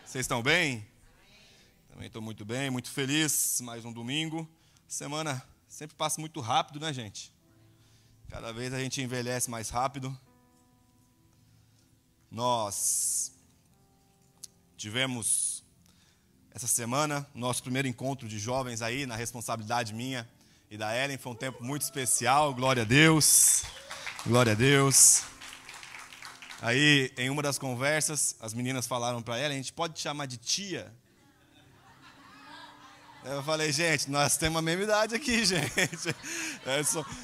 Vocês estão bem? Também estou muito bem, muito feliz. Mais um domingo. Semana sempre passa muito rápido, né, gente? Cada vez a gente envelhece mais rápido. Nós tivemos essa semana nosso primeiro encontro de jovens aí, na responsabilidade minha e da Ellen. Foi um tempo muito especial, glória a Deus. Glória a Deus. Aí, em uma das conversas, as meninas falaram para ela, a gente pode te chamar de tia? Eu falei, gente, nós temos a mesma idade aqui, gente.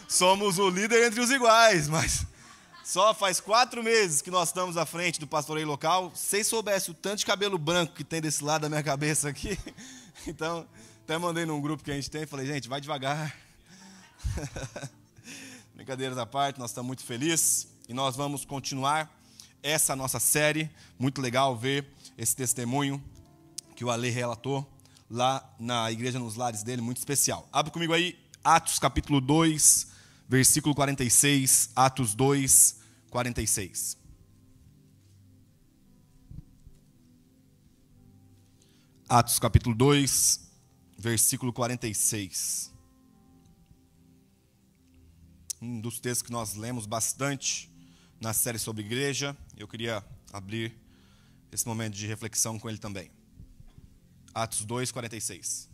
Somos o líder entre os iguais, mas só faz 4 meses que nós estamos à frente do pastoreio local. Se vocês soubessem o tanto de cabelo branco que tem desse lado da minha cabeça aqui, então, até mandei num grupo que a gente tem, falei, gente, vai devagar. Brincadeiras à parte, nós estamos muito felizes e nós vamos continuar essa nossa série. Muito legal ver esse testemunho que o Ale relatou lá na Igreja nos Lares dele, muito especial. Abre comigo aí, Atos capítulo 2, versículo 46, Atos 2, 46. Atos capítulo 2, versículo 46. Um dos textos que nós lemos bastante na série sobre igreja. Eu queria abrir esse momento de reflexão com ele também. Atos 2, 46.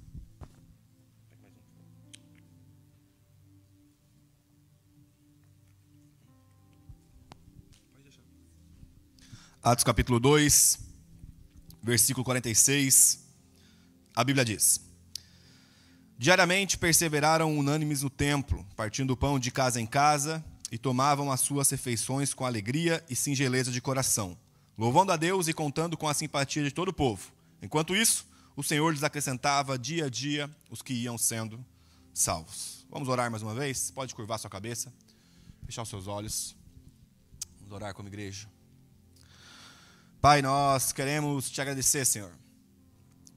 Atos capítulo 2, versículo 46. A Bíblia diz: diariamente perseveraram unânimes no templo, partindo o pão de casa em casa, e tomavam as suas refeições com alegria e singeleza de coração, louvando a Deus e contando com a simpatia de todo o povo. Enquanto isso, o Senhor lhes acrescentava dia a dia os que iam sendo salvos. Vamos orar mais uma vez? Pode curvar sua cabeça, fechar os seus olhos. Vamos orar como igreja. Pai, nós queremos te agradecer, Senhor.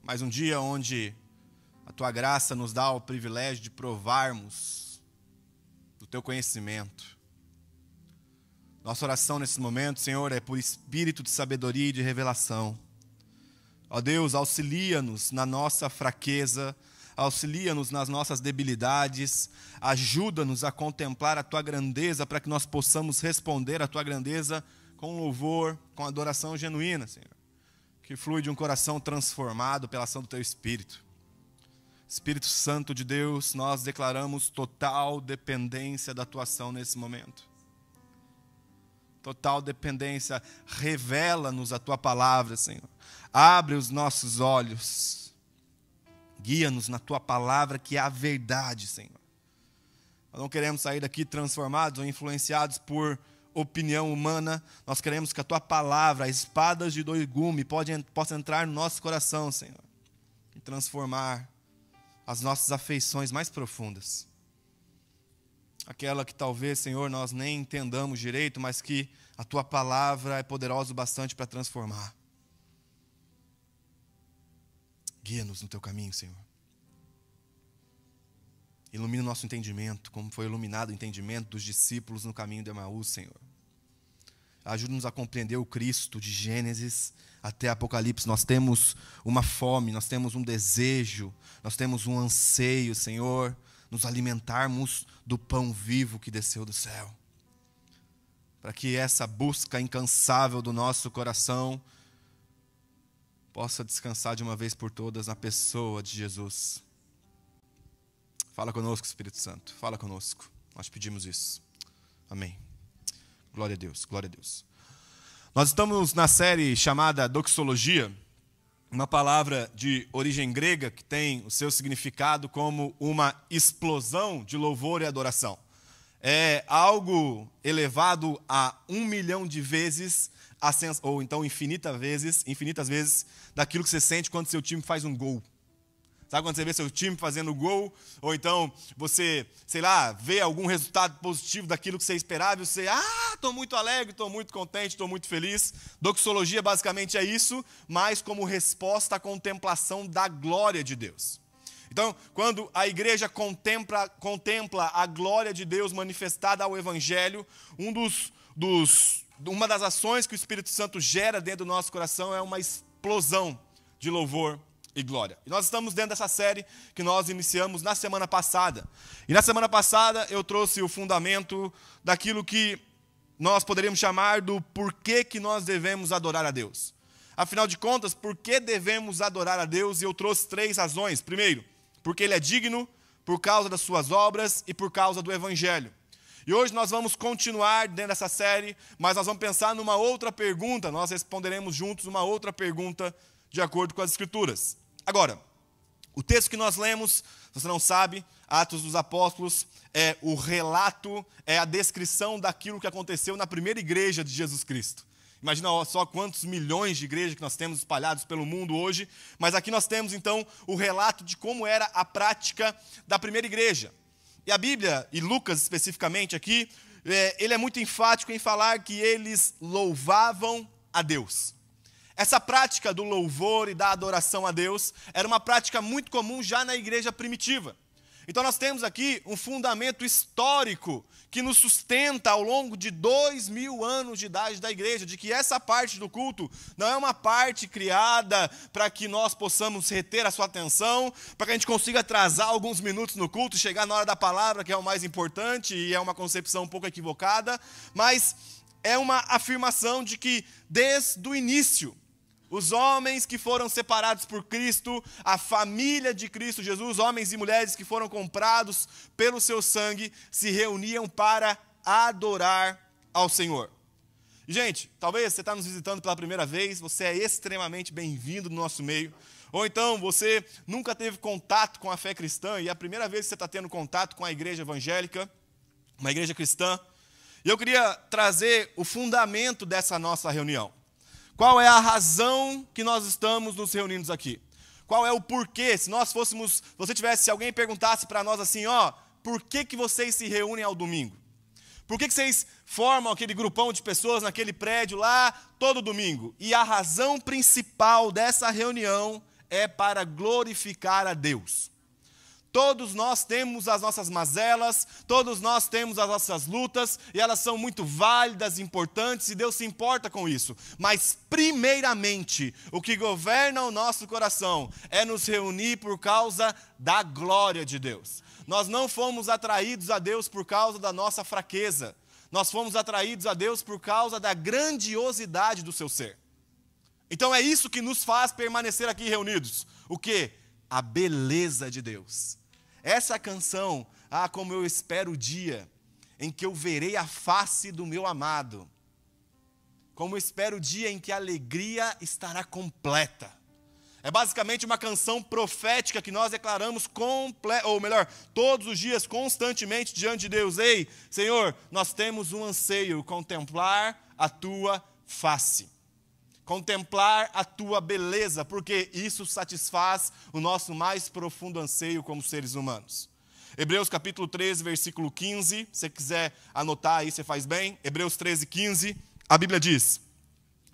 Mais um dia onde a tua graça nos dá o privilégio de provarmos do teu conhecimento. Nossa oração nesse momento, Senhor, é por espírito de sabedoria e de revelação. Ó Deus, auxilia-nos na nossa fraqueza, auxilia-nos nas nossas debilidades, ajuda-nos a contemplar a tua grandeza para que nós possamos responder à tua grandeza com louvor, com adoração genuína, Senhor, que flui de um coração transformado pela ação do teu Espírito. Espírito Santo de Deus, nós declaramos total dependência da tua ação nesse momento. Total dependência, revela-nos a tua palavra, Senhor. Abre os nossos olhos, guia-nos na tua palavra que é a verdade, Senhor. Nós não queremos sair daqui transformados ou influenciados por opinião humana. Nós queremos que a tua palavra, as espadas de 2 gumes, possa entrar no nosso coração, Senhor, e transformar as nossas afeições mais profundas. Aquela que talvez, Senhor, nós nem entendamos direito, mas que a tua palavra é poderosa o bastante para transformar. Guia-nos no teu caminho, Senhor. Ilumina o nosso entendimento, como foi iluminado o entendimento dos discípulos no caminho de Emaús, Senhor. Ajuda-nos a compreender o Cristo de Gênesis até Apocalipse. Nós temos uma fome, nós temos um desejo, nós temos um anseio, Senhor, nos alimentarmos do pão vivo que desceu do céu. Para que essa busca incansável do nosso coração possa descansar de uma vez por todas na pessoa de Jesus. Fala conosco, Espírito Santo, fala conosco. Nós pedimos isso. Amém. Glória a Deus, glória a Deus. Nós estamos na série chamada Doxologia, uma palavra de origem grega que tem o seu significado como uma explosão de louvor e adoração. É algo elevado a 1 milhão de vezes, ou então infinitas vezes, daquilo que você sente quando seu time faz um gol. Sabe quando você vê seu time fazendo gol, ou então você, sei lá, vê algum resultado positivo daquilo que você esperava, e você, estou muito alegre, estou muito contente, estou muito feliz. Doxologia basicamente é isso, mas como resposta à contemplação da glória de Deus. Então, quando a igreja contempla a glória de Deus manifestada ao Evangelho, uma das ações que o Espírito Santo gera dentro do nosso coração é uma explosão de louvor e glória. E nós estamos dentro dessa série que nós iniciamos na semana passada. E na semana passada eu trouxe o fundamento daquilo que nós poderíamos chamar do porquê que nós devemos adorar a Deus. Afinal de contas, por que devemos adorar a Deus? E eu trouxe 3 razões. Primeiro, porque Ele é digno, por causa das suas obras e por causa do Evangelho. E hoje nós vamos continuar dentro dessa série, mas nós vamos pensar numa outra pergunta. Nós responderemos juntos uma outra pergunta de acordo com as Escrituras. Agora, o texto que nós lemos, se você não sabe, Atos dos Apóstolos, é o relato, é a descrição daquilo que aconteceu na primeira igreja de Jesus Cristo. Imagina só quantos milhões de igrejas que nós temos espalhados pelo mundo hoje, mas aqui nós temos então o relato de como era a prática da primeira igreja. E a Bíblia, e Lucas especificamente aqui, ele é muito enfático em falar que eles louvavam a Deus. Essa prática do louvor e da adoração a Deus era uma prática muito comum já na igreja primitiva. Então nós temos aqui um fundamento histórico que nos sustenta ao longo de 2000 anos de idade da igreja, de que essa parte do culto não é uma parte criada para que nós possamos reter a sua atenção, para que a gente consiga atrasar alguns minutos no culto, chegar na hora da palavra, que é o mais importante, e é uma concepção um pouco equivocada, mas é uma afirmação de que desde o início, os homens que foram separados por Cristo, a família de Cristo Jesus, homens e mulheres que foram comprados pelo seu sangue, se reuniam para adorar ao Senhor. E, gente, talvez você está nos visitando pela primeira vez, você é extremamente bem-vindo no nosso meio. Ou então você nunca teve contato com a fé cristã e é a primeira vez que você está tendo contato com a igreja evangélica, uma igreja cristã. E eu queria trazer o fundamento dessa nossa reunião. Qual é a razão que nós estamos nos reunindo aqui? Qual é o porquê? Se alguém perguntasse para nós assim, por que vocês se reúnem ao domingo? Por que vocês formam aquele grupão de pessoas naquele prédio lá todo domingo? E a razão principal dessa reunião é para glorificar a Deus. Todos nós temos as nossas mazelas, todos nós temos as nossas lutas, e elas são muito válidas, importantes, e Deus se importa com isso. Mas, primeiramente, o que governa o nosso coração é nos reunir por causa da glória de Deus. Nós não fomos atraídos a Deus por causa da nossa fraqueza. Nós fomos atraídos a Deus por causa da grandiosidade do seu ser. Então é isso que nos faz permanecer aqui reunidos. O quê? A beleza de Deus. Essa canção, como eu espero o dia em que eu verei a face do meu amado. Como eu espero o dia em que a alegria estará completa. É basicamente uma canção profética que nós declaramos todos os dias, constantemente diante de Deus. Ei, Senhor, nós temos um anseio, contemplar a tua face. Contemplar a tua beleza, porque isso satisfaz o nosso mais profundo anseio como seres humanos. Hebreus capítulo 13, versículo 15, se você quiser anotar aí, você faz bem. Hebreus 13, 15, a Bíblia diz: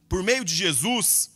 por meio de Jesus,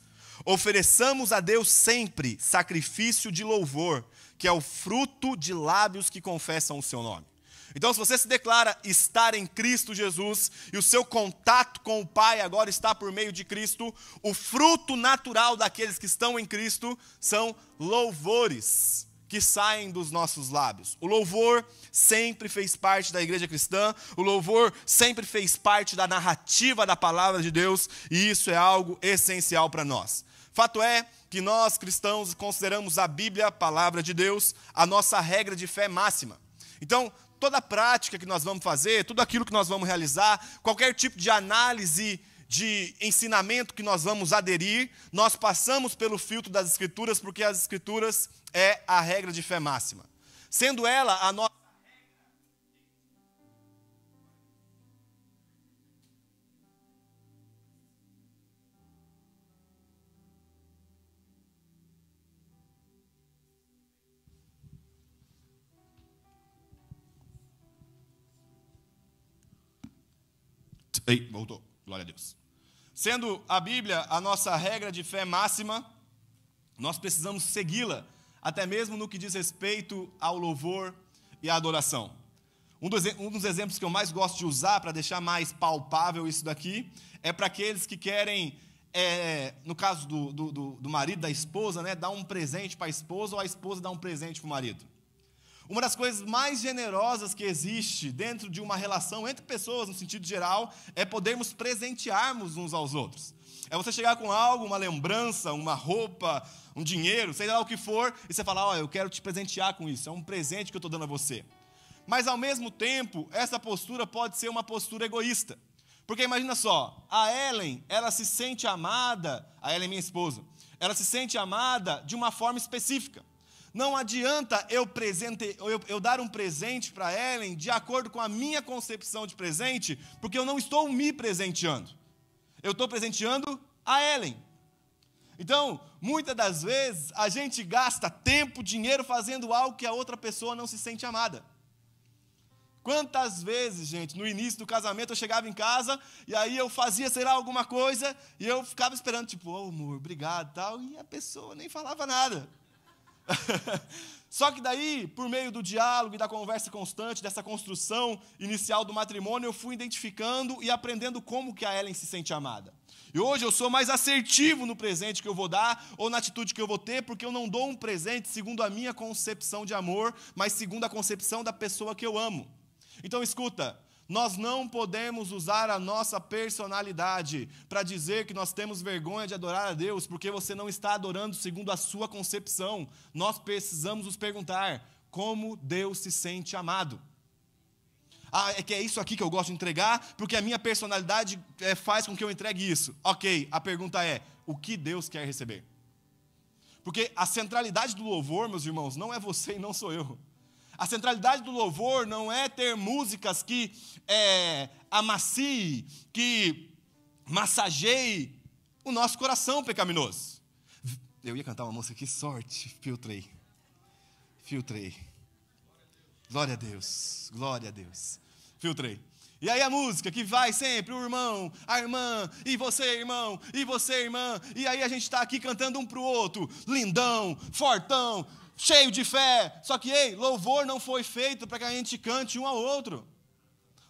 ofereçamos a Deus sempre sacrifício de louvor, que é o fruto de lábios que confessam o seu nome. Então, se você se declara estar em Cristo Jesus e o seu contato com o Pai agora está por meio de Cristo, o fruto natural daqueles que estão em Cristo são louvores que saem dos nossos lábios. O louvor sempre fez parte da igreja cristã, o louvor sempre fez parte da narrativa da palavra de Deus, e isso é algo essencial para nós. Fato é que nós cristãos consideramos a Bíblia, a palavra de Deus, a nossa regra de fé máxima. Então, toda a prática que nós vamos fazer, tudo aquilo que nós vamos realizar, qualquer tipo de análise, de ensinamento que nós vamos aderir, nós passamos pelo filtro das Escrituras, porque as Escrituras é a regra de fé máxima. Sendo ela a nossa voltou, glória a Deus. Sendo a Bíblia a nossa regra de fé máxima, nós precisamos segui-la, até mesmo no que diz respeito ao louvor e à adoração. Um dos exemplos que eu mais gosto de usar, para deixar mais palpável isso daqui, é para aqueles que querem no caso do marido, da esposa, né, dá um presente para a esposa ou a esposa dá um presente para o marido. Uma das coisas mais generosas que existe dentro de uma relação entre pessoas, no sentido geral, é podermos presentearmos uns aos outros. É você chegar com algo, uma lembrança, uma roupa, um dinheiro, sei lá o que for, e você falar, eu quero te presentear com isso, é um presente que eu estou dando a você. Mas, ao mesmo tempo, essa postura pode ser uma postura egoísta. Porque imagina só, a Ellen, ela se sente amada, a Ellen é minha esposa, ela se sente amada de uma forma específica. Não adianta eu dar um presente para Ellen de acordo com a minha concepção de presente, porque eu não estou me presenteando. Eu estou presenteando a Ellen. Então, muitas das vezes, a gente gasta tempo, dinheiro fazendo algo que a outra pessoa não se sente amada. Quantas vezes, gente, no início do casamento eu chegava em casa e aí eu fazia, sei lá, alguma coisa e eu ficava esperando, tipo, amor, obrigado, tal, e a pessoa nem falava nada. Só que daí, por meio do diálogo e da conversa constante, dessa construção inicial do matrimônio, eu fui identificando e aprendendo como que a Ellen se sente amada. E hoje eu sou mais assertivo no presente que eu vou dar ou na atitude que eu vou ter, porque eu não dou um presente segundo a minha concepção de amor, mas segundo a concepção da pessoa que eu amo. Então escuta, nós não podemos usar a nossa personalidade para dizer que nós temos vergonha de adorar a Deus, porque você não está adorando segundo a sua concepção. Nós precisamos nos perguntar como Deus se sente amado. É que é isso aqui que eu gosto de entregar, porque a minha personalidade faz com que eu entregue isso. Ok, a pergunta é, o que Deus quer receber? Porque a centralidade do louvor, meus irmãos, não é você e não sou eu. A centralidade do louvor não é ter músicas que amaciem, que massageiem o nosso coração pecaminoso. Eu ia cantar uma música, que sorte, filtrei. Glória a Deus, filtrei. E aí a música que vai sempre, o irmão, a irmã, e você, irmão, e você, irmã, e aí a gente está aqui cantando um para o outro, lindão, fortão, cheio de fé. Só que, louvor não foi feito para que a gente cante um ao outro.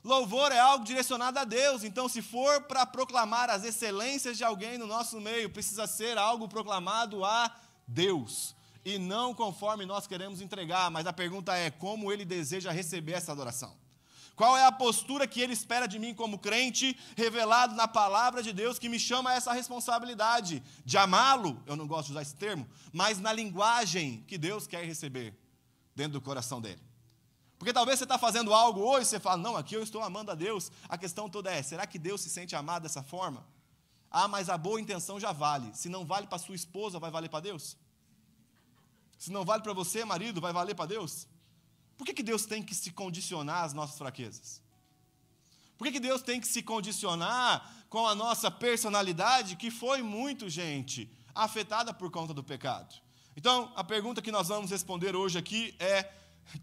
Louvor é algo direcionado a Deus. Então, se for para proclamar as excelências de alguém no nosso meio, precisa ser algo proclamado a Deus. E não conforme nós queremos entregar. Mas a pergunta é, como ele deseja receber essa adoração? Qual é a postura que ele espera de mim como crente, revelado na palavra de Deus, que me chama a essa responsabilidade de amá-lo, eu não gosto de usar esse termo, mas na linguagem que Deus quer receber dentro do coração dele. Porque talvez você está fazendo algo hoje, você fala, não, aqui eu estou amando a Deus, a questão toda é, será que Deus se sente amado dessa forma? Mas a boa intenção já vale, se não vale para sua esposa, vai valer para Deus? Se não vale para você, marido, vai valer para Deus? Por que Deus tem que se condicionar às nossas fraquezas? Por que Deus tem que se condicionar com a nossa personalidade, que foi muito, gente, afetada por conta do pecado? Então, a pergunta que nós vamos responder hoje aqui é,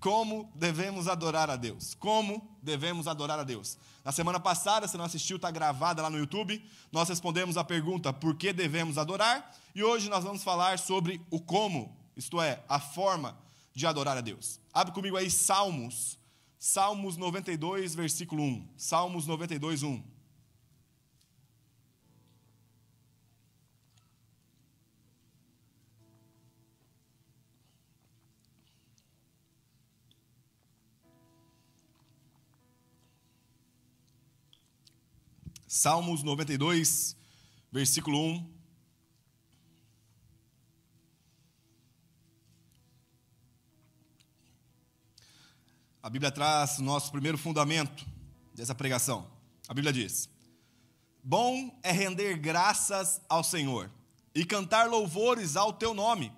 como devemos adorar a Deus? Como devemos adorar a Deus? Na semana passada, se não assistiu, está gravada lá no YouTube, nós respondemos a pergunta, por que devemos adorar? E hoje nós vamos falar sobre o como, isto é, a forma de adorar a Deus. Abre comigo aí Salmos 92, versículo 1. Salmos 92, 1. Salmos 92, versículo 1. A Bíblia traz o nosso primeiro fundamento dessa pregação. A Bíblia diz, bom é render graças ao Senhor e cantar louvores ao teu nome.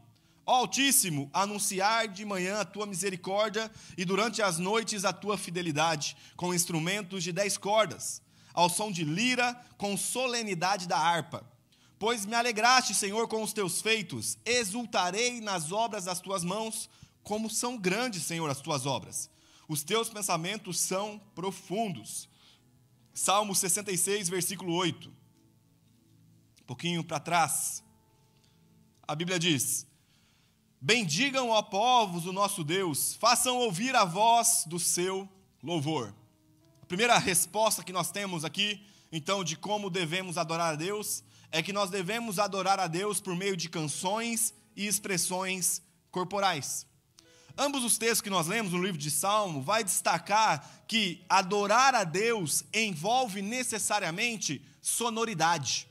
Ó Altíssimo, anunciar de manhã a tua misericórdia e durante as noites a tua fidelidade, com instrumentos de 10 cordas, ao som de lira, com solenidade da harpa. Pois me alegraste, Senhor, com os teus feitos, exultarei nas obras das tuas mãos, como são grandes, Senhor, as tuas obras. Os teus pensamentos são profundos. Salmo 66, versículo 8. Um pouquinho para trás. A Bíblia diz, bendigam, ó povos, o nosso Deus, façam ouvir a voz do seu louvor. A primeira resposta que nós temos aqui, então, de como devemos adorar a Deus, é que nós devemos adorar a Deus por meio de canções e expressões corporais. Ambos os textos que nós lemos no livro de Salmo vai destacar que adorar a Deus envolve necessariamente sonoridade.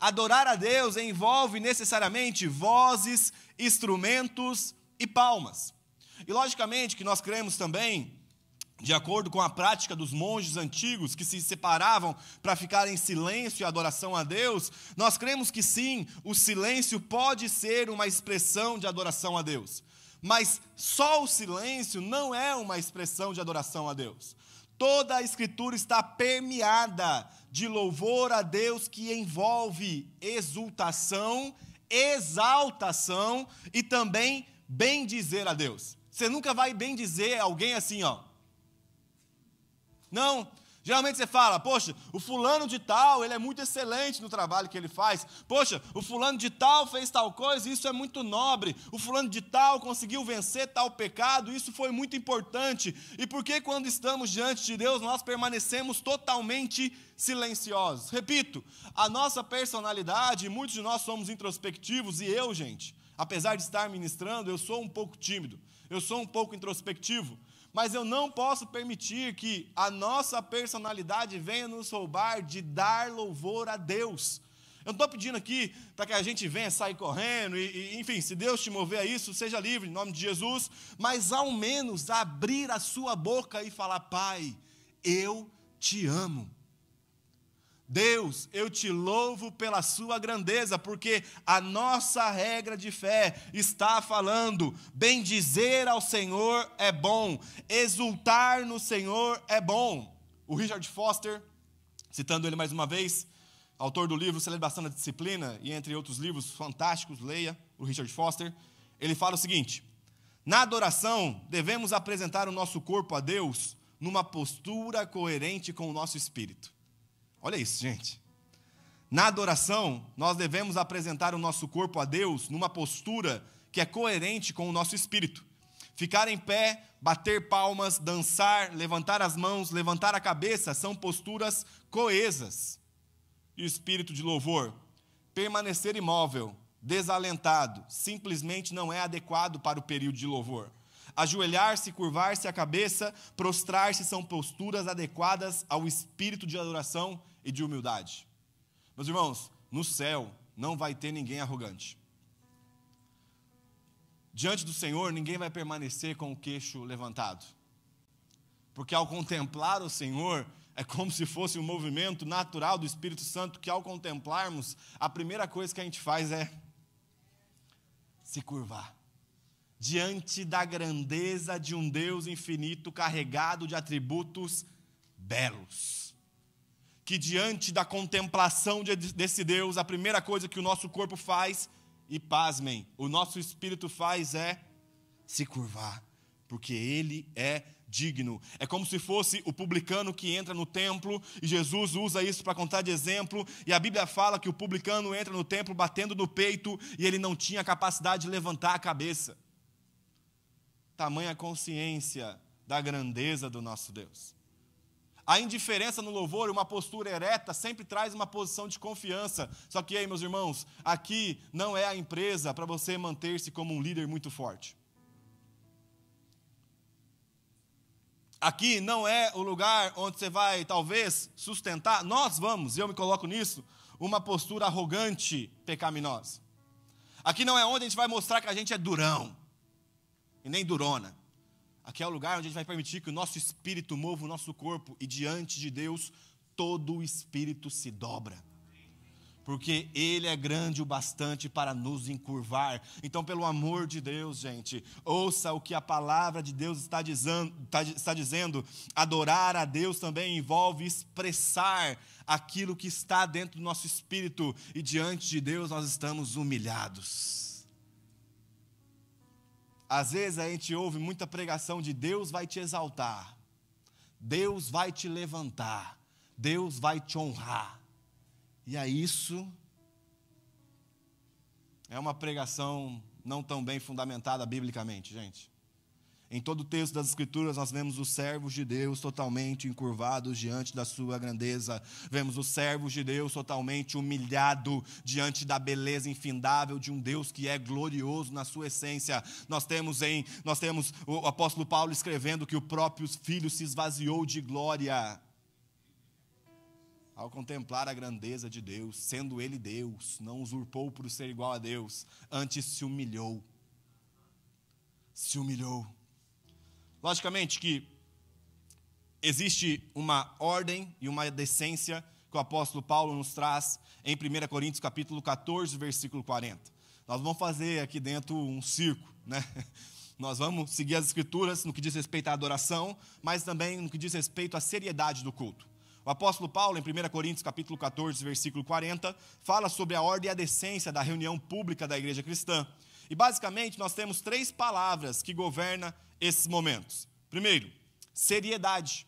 Adorar a Deus envolve necessariamente vozes, instrumentos e palmas. E logicamente que nós cremos também, de acordo com a prática dos monges antigos que se separavam para ficar em silêncio e adoração a Deus, nós cremos que sim, o silêncio pode ser uma expressão de adoração a Deus. Mas só o silêncio não é uma expressão de adoração a Deus. Toda a Escritura está permeada de louvor a Deus que envolve exultação, exaltação e também bendizer a Deus. Você nunca vai bendizer alguém assim, ó. Não. Geralmente você fala, poxa, o fulano de tal, ele é muito excelente no trabalho que ele faz. Poxa, o fulano de tal fez tal coisa, isso é muito nobre. O fulano de tal conseguiu vencer tal pecado, isso foi muito importante. E por que quando estamos diante de Deus, nós permanecemos totalmente silenciosos? Repito, a nossa personalidade, muitos de nós somos introspectivos, e eu, gente, apesar de estar ministrando, eu sou um pouco tímido, eu sou um pouco introspectivo. Mas eu não posso permitir que a nossa personalidade venha nos roubar de dar louvor a Deus. Eu não estou pedindo aqui para que a gente venha sair correndo, enfim, se Deus te mover a isso, seja livre, em nome de Jesus, mas ao menos abrir a sua boca e falar, Pai, eu te amo. Deus, eu te louvo pela sua grandeza, porque a nossa regra de fé está falando, bendizer ao Senhor é bom, exultar no Senhor é bom. O Richard Foster, citando ele mais uma vez, autor do livro Celebração da Disciplina, e entre outros livros fantásticos, leia o Richard Foster, ele fala o seguinte, na adoração devemos apresentar o nosso corpo a Deus numa postura coerente com o nosso espírito. Olha isso, gente. Na adoração, nós devemos apresentar o nosso corpo a Deus numa postura que é coerente com o nosso espírito. Ficar em pé, bater palmas, dançar, levantar as mãos, levantar a cabeça, são posturas coesas. E o espírito de louvor, permanecer imóvel, desalentado, simplesmente não é adequado para o período de louvor. Ajoelhar-se, curvar-se a cabeça, prostrar-se são posturas adequadas ao espírito de adoração e de humildade. Meus irmãos, no céu não vai ter ninguém arrogante. Diante do Senhor, ninguém vai permanecer com o queixo levantado. Porque ao contemplar o Senhor, é como se fosse um movimento natural do Espírito Santo, que ao contemplarmos, a primeira coisa que a gente faz é se curvar. Diante da grandeza de um Deus infinito, carregado de atributos belos. Que diante da contemplação desse Deus, a primeira coisa que o nosso corpo faz, e pasmem, o nosso espírito faz é se curvar, porque Ele é digno. É como se fosse o publicano que entra no templo, e Jesus usa isso para contar de exemplo, e a Bíblia fala que o publicano entra no templo batendo no peito, e ele não tinha capacidade de levantar a cabeça. Tamanha consciência da grandeza do nosso Deus. A indiferença no louvor e uma postura ereta sempre traz uma posição de confiança. Só que aí, meus irmãos, aqui não é a empresa para você manter-se como um líder muito forte. Aqui não é o lugar onde você vai, talvez, sustentar, nós vamos, e eu me coloco nisso, uma postura arrogante, pecaminosa. Aqui não é onde a gente vai mostrar que a gente é durão, e nem durona. Aqui é o lugar onde a gente vai permitir que o nosso espírito mova o nosso corpo, e diante de Deus, todo o espírito se dobra. Porque Ele é grande o bastante para nos encurvar. Então, pelo amor de Deus, gente, ouça o que a palavra de Deus está dizendo. Adorar a Deus também envolve expressar aquilo que está dentro do nosso espírito. E diante de Deus nós estamos humilhados. Às vezes a gente ouve muita pregação de Deus vai te exaltar, Deus vai te levantar, Deus vai te honrar. E a isso é uma pregação não tão bem fundamentada biblicamente, gente. Em todo o texto das Escrituras, nós vemos os servos de Deus totalmente encurvados diante da sua grandeza. Vemos os servos de Deus totalmente humilhados diante da beleza infindável de um Deus que é glorioso na sua essência. Nós temos o apóstolo Paulo escrevendo que o próprio Filho se esvaziou de glória ao contemplar a grandeza de Deus, sendo Ele Deus, não usurpou por ser igual a Deus, antes se humilhou. Se humilhou. Logicamente que existe uma ordem e uma decência que o apóstolo Paulo nos traz em 1 Coríntios capítulo 14, versículo 40. Nós vamos fazer aqui dentro um circo, né? Nós vamos seguir as Escrituras no que diz respeito à adoração, mas também no que diz respeito à seriedade do culto. O apóstolo Paulo, em 1 Coríntios capítulo 14, versículo 40, fala sobre a ordem e a decência da reunião pública da igreja cristã. E basicamente nós temos 3 palavras que governam esses momentos. Primeiro, seriedade.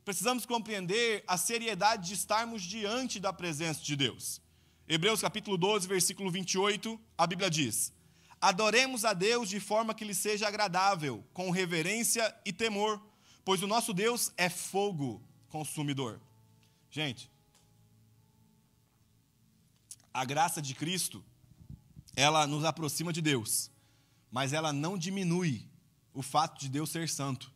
Precisamos compreender a seriedade de estarmos diante da presença de Deus. Hebreus capítulo 12, versículo 28, a Bíblia diz: adoremos a Deus de forma que lhe seja agradável, com reverência e temor, pois o nosso Deus é fogo consumidor. Gente, a graça de Cristo, ela nos aproxima de Deus, mas ela não diminui o fato de Deus ser santo.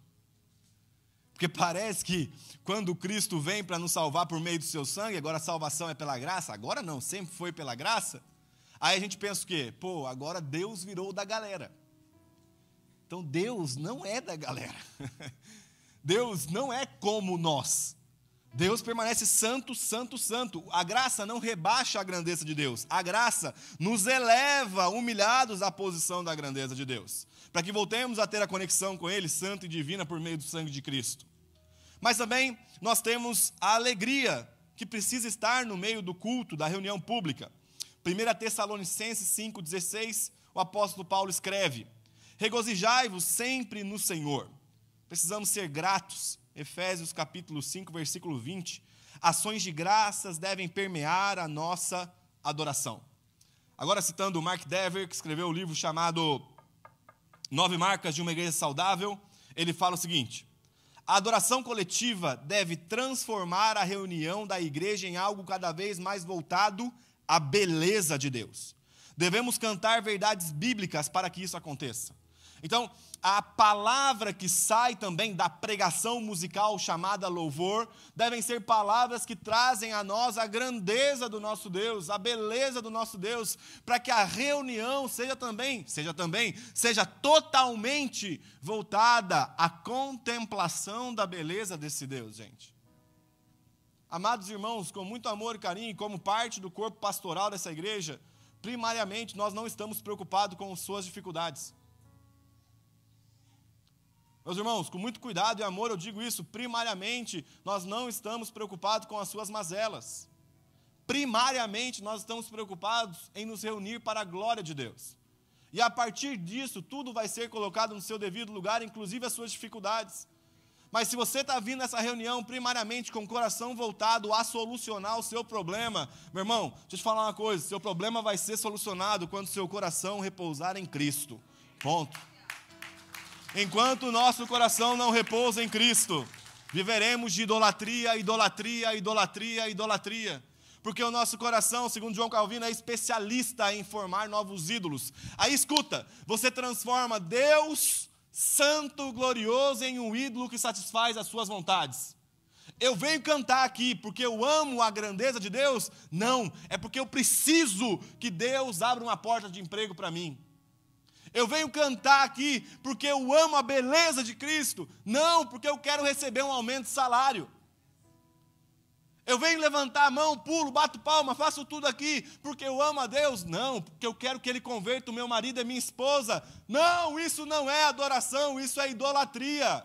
Porque parece que quando Cristo vem para nos salvar por meio do seu sangue, agora a salvação é pela graça, agora não, sempre foi pela graça, aí a gente pensa o quê? Pô, agora Deus virou da galera. Então Deus não é da galera. Deus não é como nós. Deus permanece santo, santo, santo. A graça não rebaixa a grandeza de Deus. A graça nos eleva, humilhados, à posição da grandeza de Deus, para que voltemos a ter a conexão com Ele, santa e divina, por meio do sangue de Cristo. Mas também nós temos a alegria que precisa estar no meio do culto, da reunião pública. 1 Tessalonicenses 5,16, o apóstolo Paulo escreve: regozijai-vos sempre no Senhor. Precisamos ser gratos. Efésios capítulo 5, versículo 20. Ações de graças devem permear a nossa adoração. Agora citando o Mark Dever, que escreveu o livro chamado 9 Marcas de uma Igreja Saudável, ele fala o seguinte: a adoração coletiva deve transformar a reunião da igreja em algo cada vez mais voltado à beleza de Deus. Devemos cantar verdades bíblicas para que isso aconteça. Então, a palavra que sai também da pregação musical chamada louvor, devem ser palavras que trazem a nós a grandeza do nosso Deus, a beleza do nosso Deus, para que a reunião seja totalmente voltada à contemplação da beleza desse Deus, gente. Amados irmãos, com muito amor e carinho, como parte do corpo pastoral dessa igreja, primariamente nós não estamos preocupados com suas dificuldades. Meus irmãos, com muito cuidado e amor eu digo isso, primariamente nós não estamos preocupados com as suas mazelas. Primariamente nós estamos preocupados em nos reunir para a glória de Deus. E a partir disso, tudo vai ser colocado no seu devido lugar, inclusive as suas dificuldades. Mas se você está vindo nessa reunião primariamente com o coração voltado a solucionar o seu problema, meu irmão, deixa eu te falar uma coisa, seu problema vai ser solucionado quando seu coração repousar em Cristo. Ponto. Enquanto o nosso coração não repousa em Cristo, viveremos de idolatria, idolatria, idolatria, idolatria. Porque o nosso coração, segundo João Calvino, é especialista em formar novos ídolos. Aí escuta, você transforma Deus santo, glorioso, em um ídolo que satisfaz as suas vontades. Eu venho cantar aqui porque eu amo a grandeza de Deus? Não, é porque eu preciso que Deus abra uma porta de emprego para mim. Eu venho cantar aqui porque eu amo a beleza de Cristo? Não, porque eu quero receber um aumento de salário. Eu venho levantar a mão, pulo, bato palma, faço tudo aqui porque eu amo a Deus? Não, porque eu quero que Ele converta o meu marido e a minha esposa. Não, isso não é adoração, isso é idolatria.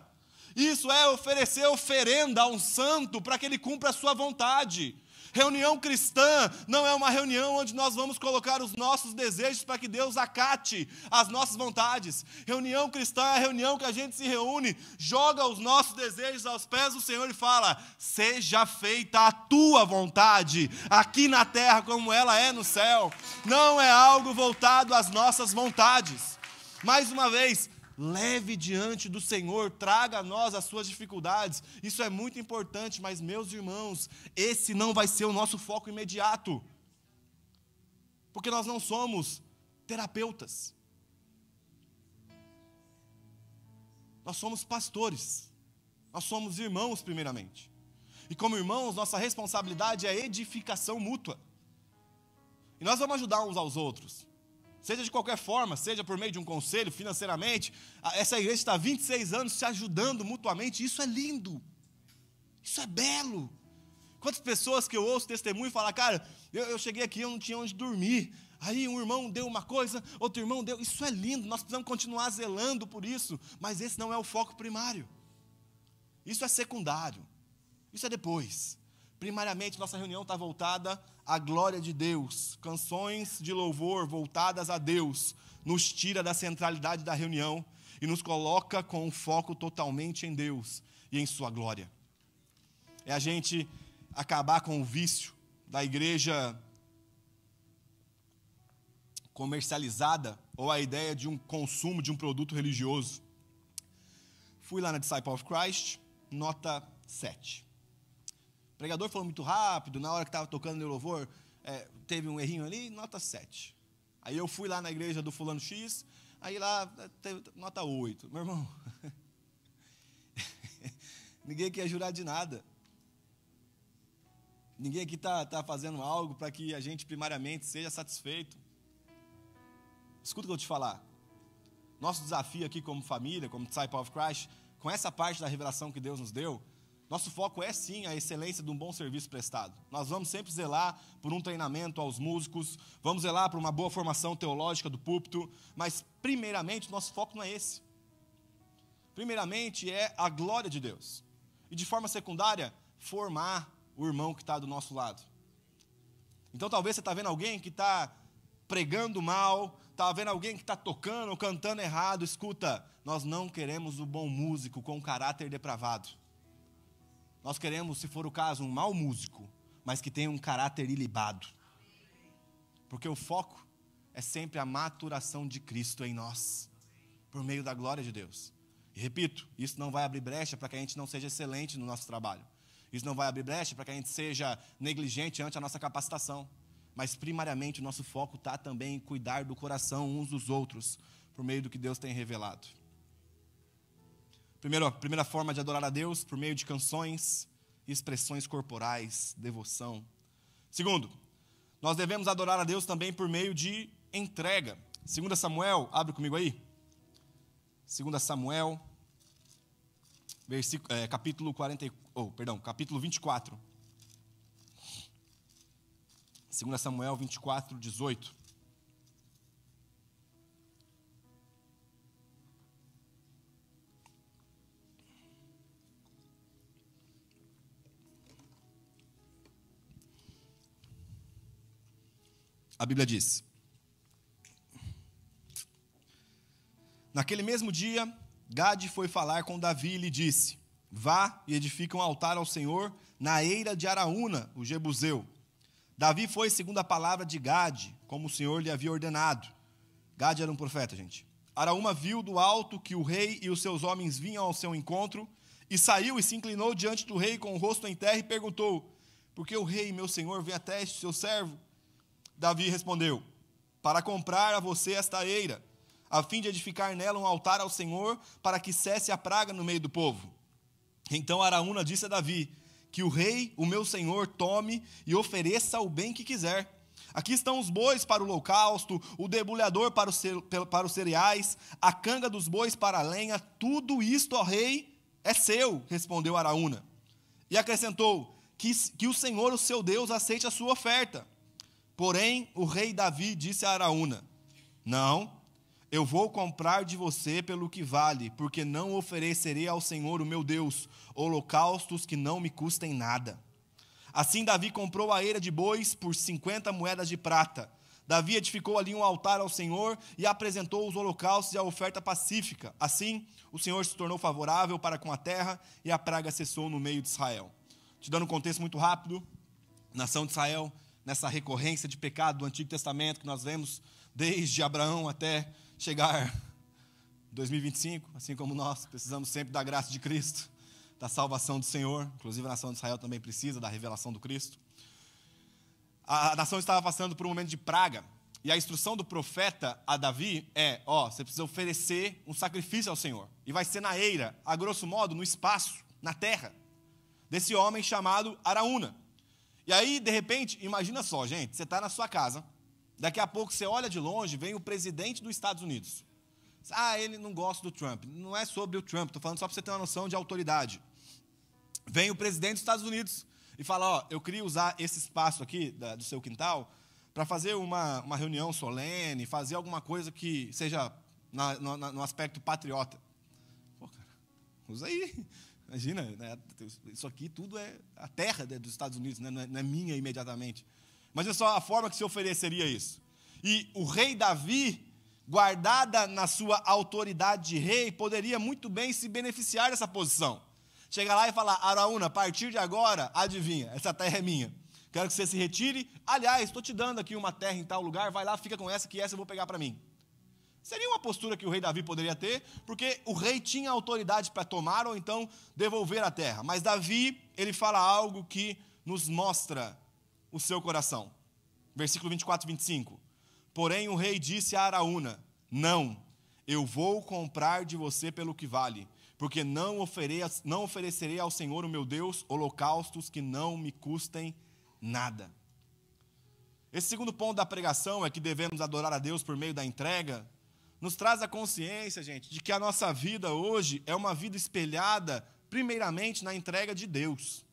Isso é oferecer oferenda a um santo para que ele cumpra a sua vontade. Reunião cristã não é uma reunião onde nós vamos colocar os nossos desejos para que Deus acate as nossas vontades. Reunião cristã é a reunião que a gente se reúne, joga os nossos desejos aos pés do Senhor e fala: seja feita a tua vontade, aqui na terra como ela é no céu. Não é algo voltado às nossas vontades. Mais uma vez, leve diante do Senhor, traga a nós as suas dificuldades. Isso é muito importante, mas, meus irmãos, esse não vai ser o nosso foco imediato. Porque nós não somos terapeutas. Nós somos pastores. Nós somos irmãos, primeiramente. E como irmãos, nossa responsabilidade é edificação mútua. E nós vamos ajudar uns aos outros. Seja de qualquer forma, seja por meio de um conselho, financeiramente. Essa igreja está há 26 anos se ajudando mutuamente. Isso é lindo. Isso é belo. Quantas pessoas que eu ouço testemunho e falam, cara, eu cheguei aqui, eu não tinha onde dormir. Aí um irmão deu uma coisa, outro irmão deu. Isso é lindo, nós precisamos continuar zelando por isso. Mas esse não é o foco primário. Isso é secundário. Isso é depois. Primariamente, nossa reunião está voltada à glória de Deus. Canções de louvor voltadas a Deus nos tira da centralidade da reunião e nos coloca com o foco totalmente em Deus e em sua glória. É a gente acabar com o vício da igreja comercializada ou a ideia de um consumo de um produto religioso. Fui lá na Disciple of Christ, nota 7. O pregador falou muito rápido, na hora que estava tocando no louvor, teve um errinho ali, nota 7. Aí eu fui lá na igreja do fulano X, aí lá, teve nota 8. Meu irmão, ninguém quer jurar de nada. Ninguém aqui está fazendo algo para que a gente primariamente seja satisfeito. Escuta o que eu vou te falar. Nosso desafio aqui como família, como Disciple of Christ, com essa parte da revelação que Deus nos deu, nosso foco é sim a excelência de um bom serviço prestado. Nós vamos sempre zelar por um treinamento aos músicos, vamos zelar por uma boa formação teológica do púlpito, mas primeiramente nosso foco não é esse. Primeiramente é a glória de Deus. E de forma secundária, formar o irmão que está do nosso lado. Então talvez você está vendo alguém que está pregando mal, está vendo alguém que está tocando ou cantando errado. Escuta, nós não queremos o bom músico com caráter depravado. Nós queremos, se for o caso, um mau músico, mas que tenha um caráter ilibado. Porque o foco é sempre a maturação de Cristo em nós, por meio da glória de Deus. E repito, isso não vai abrir brecha para que a gente não seja excelente no nosso trabalho. Isso não vai abrir brecha para que a gente seja negligente ante a nossa capacitação. Mas primariamente o nosso foco está também em cuidar do coração uns dos outros, por meio do que Deus tem revelado. Primeira forma de adorar a Deus, por meio de canções e expressões corporais, devoção. Segundo, nós devemos adorar a Deus também por meio de entrega. 2 Samuel, abre comigo aí. 2 Samuel, capítulo 24. 2 Samuel 24, 18. A Bíblia diz: naquele mesmo dia, Gade foi falar com Davi e lhe disse: vá e edifica um altar ao Senhor na eira de Araúna, o Jebuseu. Davi foi segundo a palavra de Gade, como o Senhor lhe havia ordenado. Gade era um profeta, gente. Araúna viu do alto que o rei e os seus homens vinham ao seu encontro, e saiu e se inclinou diante do rei com o rosto em terra e perguntou: por que o rei, meu senhor, vem até este seu servo? Davi respondeu: para comprar a você esta eira, a fim de edificar nela um altar ao Senhor, para que cesse a praga no meio do povo. Então Araúna disse a Davi: que o rei, o meu senhor, tome e ofereça o bem que quiser. Aqui estão os bois para o holocausto, o debulhador para os cereais, a canga dos bois para a lenha, tudo isto, ó rei, é seu, respondeu Araúna. E acrescentou: que o Senhor, o seu Deus, aceite a sua oferta. Porém, o rei Davi disse a Araúna: não, eu vou comprar de você pelo que vale, porque não oferecerei ao Senhor, o meu Deus, holocaustos que não me custem nada. Assim Davi comprou a eira de bois por 50 moedas de prata. Davi edificou ali um altar ao Senhor e apresentou os holocaustos e a oferta pacífica. Assim, o Senhor se tornou favorável para com a terra e a praga cessou no meio de Israel. Te dando um contexto muito rápido, nação de Israel, nessa recorrência de pecado do Antigo Testamento que nós vemos desde Abraão até chegar 2025, assim como nós precisamos sempre da graça de Cristo, da salvação do Senhor, inclusive a nação de Israel também precisa da revelação do Cristo. A nação estava passando por um momento de praga, e a instrução do profeta a Davi é, você precisa oferecer um sacrifício ao Senhor, e vai ser na eira, a grosso modo, no espaço, na terra, desse homem chamado Araúna. E aí, de repente, imagina só, gente, você está na sua casa, daqui a pouco você olha de longe, vem o presidente dos Estados Unidos. Ele não gosta do Trump. Não é sobre o Trump, estou falando só para você ter uma noção de autoridade. Vem o presidente dos Estados Unidos e fala, eu queria usar esse espaço aqui do seu quintal para fazer uma reunião solene, fazer alguma coisa que seja no aspecto patriota. Pô, cara, usa aí. Imagina, né? Isso aqui tudo é a terra dos Estados Unidos, né? Não é minha imediatamente. Mas é só a forma que se ofereceria isso. E o rei Davi, guardada na sua autoridade de rei, poderia muito bem se beneficiar dessa posição. Chegar lá e falar, Araúna, a partir de agora, adivinha, essa terra é minha. Quero que você se retire. Aliás, estou te dando aqui uma terra em tal lugar, vai lá, fica com essa, que essa eu vou pegar para mim. Seria uma postura que o rei Davi poderia ter, porque o rei tinha autoridade para tomar ou então devolver a terra. Mas Davi, ele fala algo que nos mostra o seu coração. Versículo 24 e 25. Porém o rei disse a Araúna, não, eu vou comprar de você pelo que vale, porque não oferecerei ao Senhor, o meu Deus, holocaustos que não me custem nada. Esse segundo ponto da pregação é que devemos adorar a Deus por meio da entrega, nos traz a consciência, gente, de que a nossa vida hoje é uma vida espelhada, primeiramente, na entrega de Deus.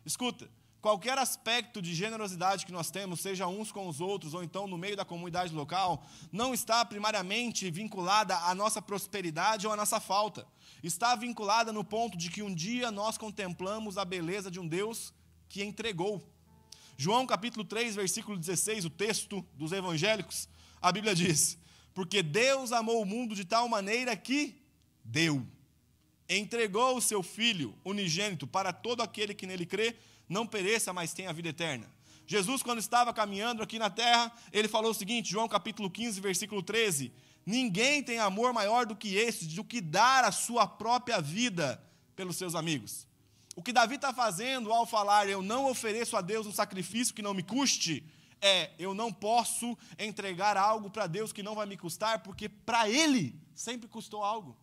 Escuta, qualquer aspecto de generosidade que nós temos, seja uns com os outros, ou então no meio da comunidade local, não está primariamente vinculada à nossa prosperidade ou à nossa falta. Está vinculada no ponto de que um dia nós contemplamos a beleza de um Deus que entregou. João capítulo 3, versículo 16, o texto dos evangélicos, a Bíblia diz, porque Deus amou o mundo de tal maneira que entregou o seu Filho unigênito para todo aquele que nele crê, não pereça, mas tenha a vida eterna. Jesus, quando estava caminhando aqui na terra, ele falou o seguinte, João capítulo 15, versículo 13, ninguém tem amor maior do que esse, do que dar a sua própria vida pelos seus amigos. O que Davi está fazendo ao falar, eu não ofereço a Deus um sacrifício que não me custe, eu não posso entregar algo para Deus que não vai me custar, porque para Ele sempre custou algo.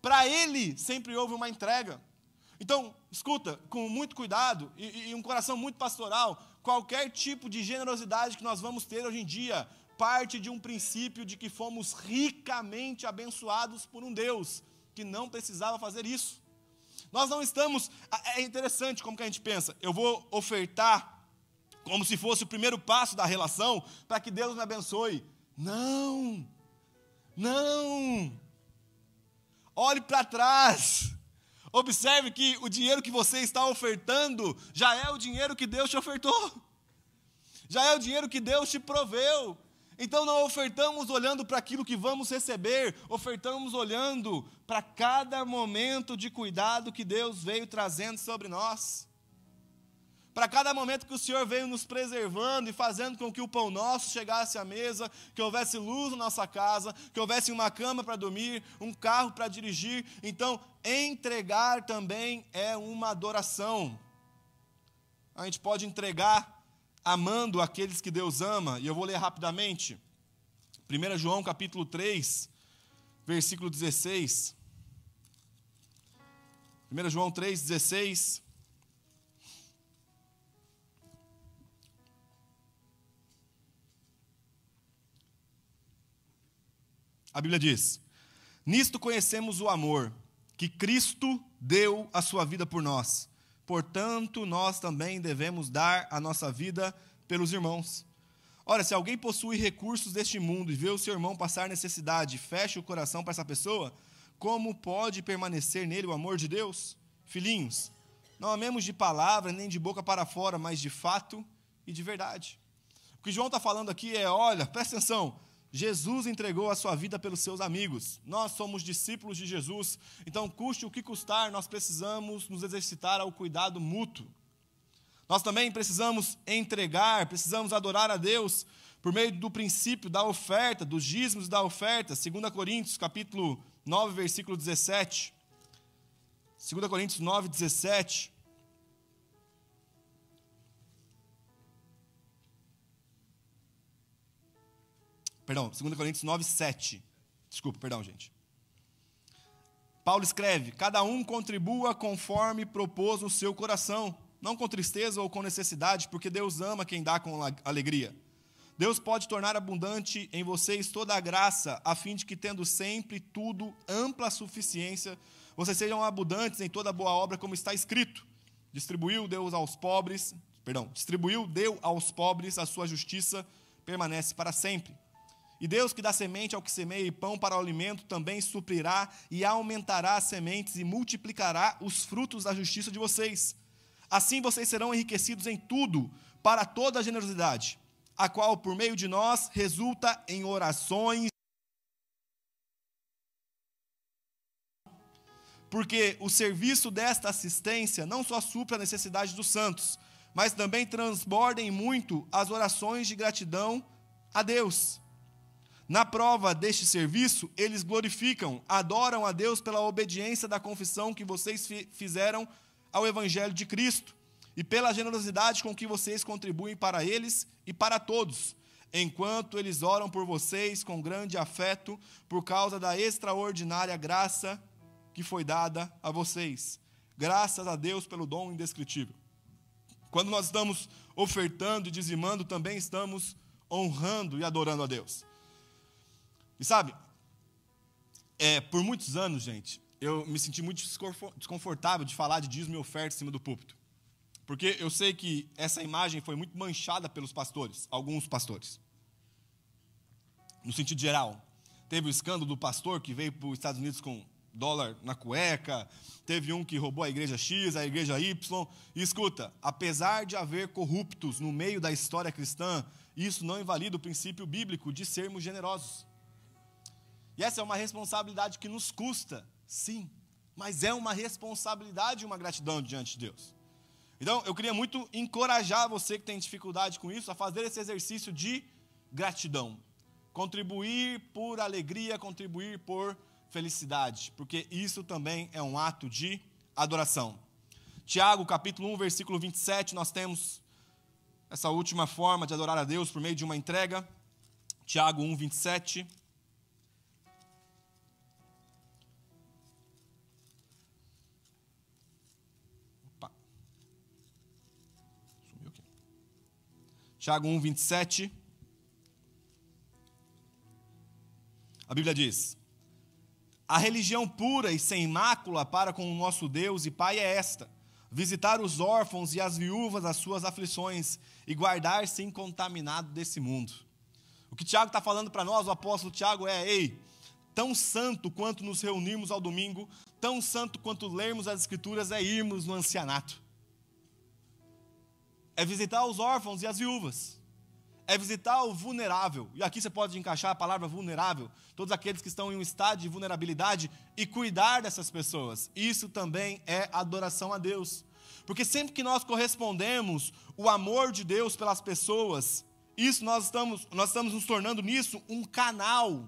Para Ele sempre houve uma entrega. Então, escuta, com muito cuidado e um coração muito pastoral, qualquer tipo de generosidade que nós vamos ter hoje em dia, parte de um princípio de que fomos ricamente abençoados por um Deus que não precisava fazer isso. Nós não estamos... É interessante como que a gente pensa, eu vou ofertar como se fosse o primeiro passo da relação para que Deus me abençoe. Não! Olhe para trás. Observe que o dinheiro que você está ofertando já é o dinheiro que Deus te ofertou. Já é o dinheiro que Deus te proveu. Então não ofertamos olhando para aquilo que vamos receber, ofertamos olhando para cada momento de cuidado que Deus veio trazendo sobre nós. Para cada momento que o Senhor veio nos preservando e fazendo com que o pão nosso chegasse à mesa, que houvesse luz na nossa casa, que houvesse uma cama para dormir, um carro para dirigir. Então, entregar também é uma adoração. A gente pode entregar amando aqueles que Deus ama, e eu vou ler rapidamente. 1 João capítulo 3, versículo 16. 1 João 3, 16. A Bíblia diz, nisto conhecemos o amor, que Cristo deu a sua vida por nós. Portanto, nós também devemos dar a nossa vida pelos irmãos. Ora, se alguém possui recursos deste mundo e vê o seu irmão passar necessidade, fecha o coração para essa pessoa, como pode permanecer nele o amor de Deus? Filhinhos, não amemos de palavra nem de boca para fora, mas de fato e de verdade. O que João está falando aqui é, olha, presta atenção, Jesus entregou a sua vida pelos seus amigos. Nós somos discípulos de Jesus. Então, custe o que custar, nós precisamos nos exercitar ao cuidado mútuo. Nós também precisamos entregar, precisamos adorar a Deus por meio do princípio da oferta, dos dízimos da oferta. 2 Coríntios, capítulo 9, versículo 17. 2 Coríntios 9, 17. Perdão, 2 Coríntios 9, 7. Desculpa, perdão, gente. Paulo escreve: cada um contribua conforme propôs no seu coração, não com tristeza ou com necessidade, porque Deus ama quem dá com alegria. Deus pode tornar abundante em vocês toda a graça, a fim de que, tendo sempre tudo ampla suficiência, vocês sejam abundantes em toda boa obra, como está escrito: distribuiu, deu aos pobres a sua justiça, permanece para sempre. E Deus, que dá semente ao que semeia e pão para o alimento, também suprirá e aumentará as sementes e multiplicará os frutos da justiça de vocês. Assim vocês serão enriquecidos em tudo, para toda a generosidade, a qual, por meio de nós, resulta em orações. Porque o serviço desta assistência não só supre a necessidade dos santos, mas também transborda em muito as orações de gratidão a Deus. Na prova deste serviço, eles glorificam, adoram a Deus pela obediência da confissão que vocês fizeram ao Evangelho de Cristo e pela generosidade com que vocês contribuem para eles e para todos, enquanto eles oram por vocês com grande afeto por causa da extraordinária graça que foi dada a vocês. Graças a Deus pelo dom indescritível. Quando nós estamos ofertando e dizimando, também estamos honrando e adorando a Deus. E sabe, por muitos anos, gente, eu me senti muito desconfortável de falar de dízimo e oferta em cima do púlpito. Porque eu sei que essa imagem foi muito manchada pelos pastores, alguns pastores. No sentido geral, teve o escândalo do pastor que veio para os Estados Unidos com dólar na cueca, teve um que roubou a igreja X, a igreja Y. E escuta, apesar de haver corruptos no meio da história cristã, isso não invalida o princípio bíblico de sermos generosos. E essa é uma responsabilidade que nos custa, sim, mas é uma responsabilidade e uma gratidão diante de Deus. Então, eu queria muito encorajar você que tem dificuldade com isso a fazer esse exercício de gratidão. Contribuir por alegria, contribuir por felicidade, porque isso também é um ato de adoração. Tiago, capítulo 1, versículo 27, nós temos essa última forma de adorar a Deus por meio de uma entrega. Tiago 1, 27. Tiago 1, 27. A Bíblia diz: a religião pura e sem mácula para com o nosso Deus e Pai é esta: visitar os órfãos e as viúvas as suas aflições e guardar-se incontaminado desse mundo. O que Tiago está falando para nós, o apóstolo Tiago, ei, tão santo quanto nos reunirmos ao domingo, tão santo quanto lermos as Escrituras é irmos no ancianato. É visitar os órfãos e as viúvas. É visitar o vulnerável. E aqui você pode encaixar a palavra vulnerável. Todos aqueles que estão em um estado de vulnerabilidade e cuidar dessas pessoas. Isso também é adoração a Deus. Porque sempre que nós correspondemos o amor de Deus pelas pessoas, isso nós estamos nos tornando nisso um canal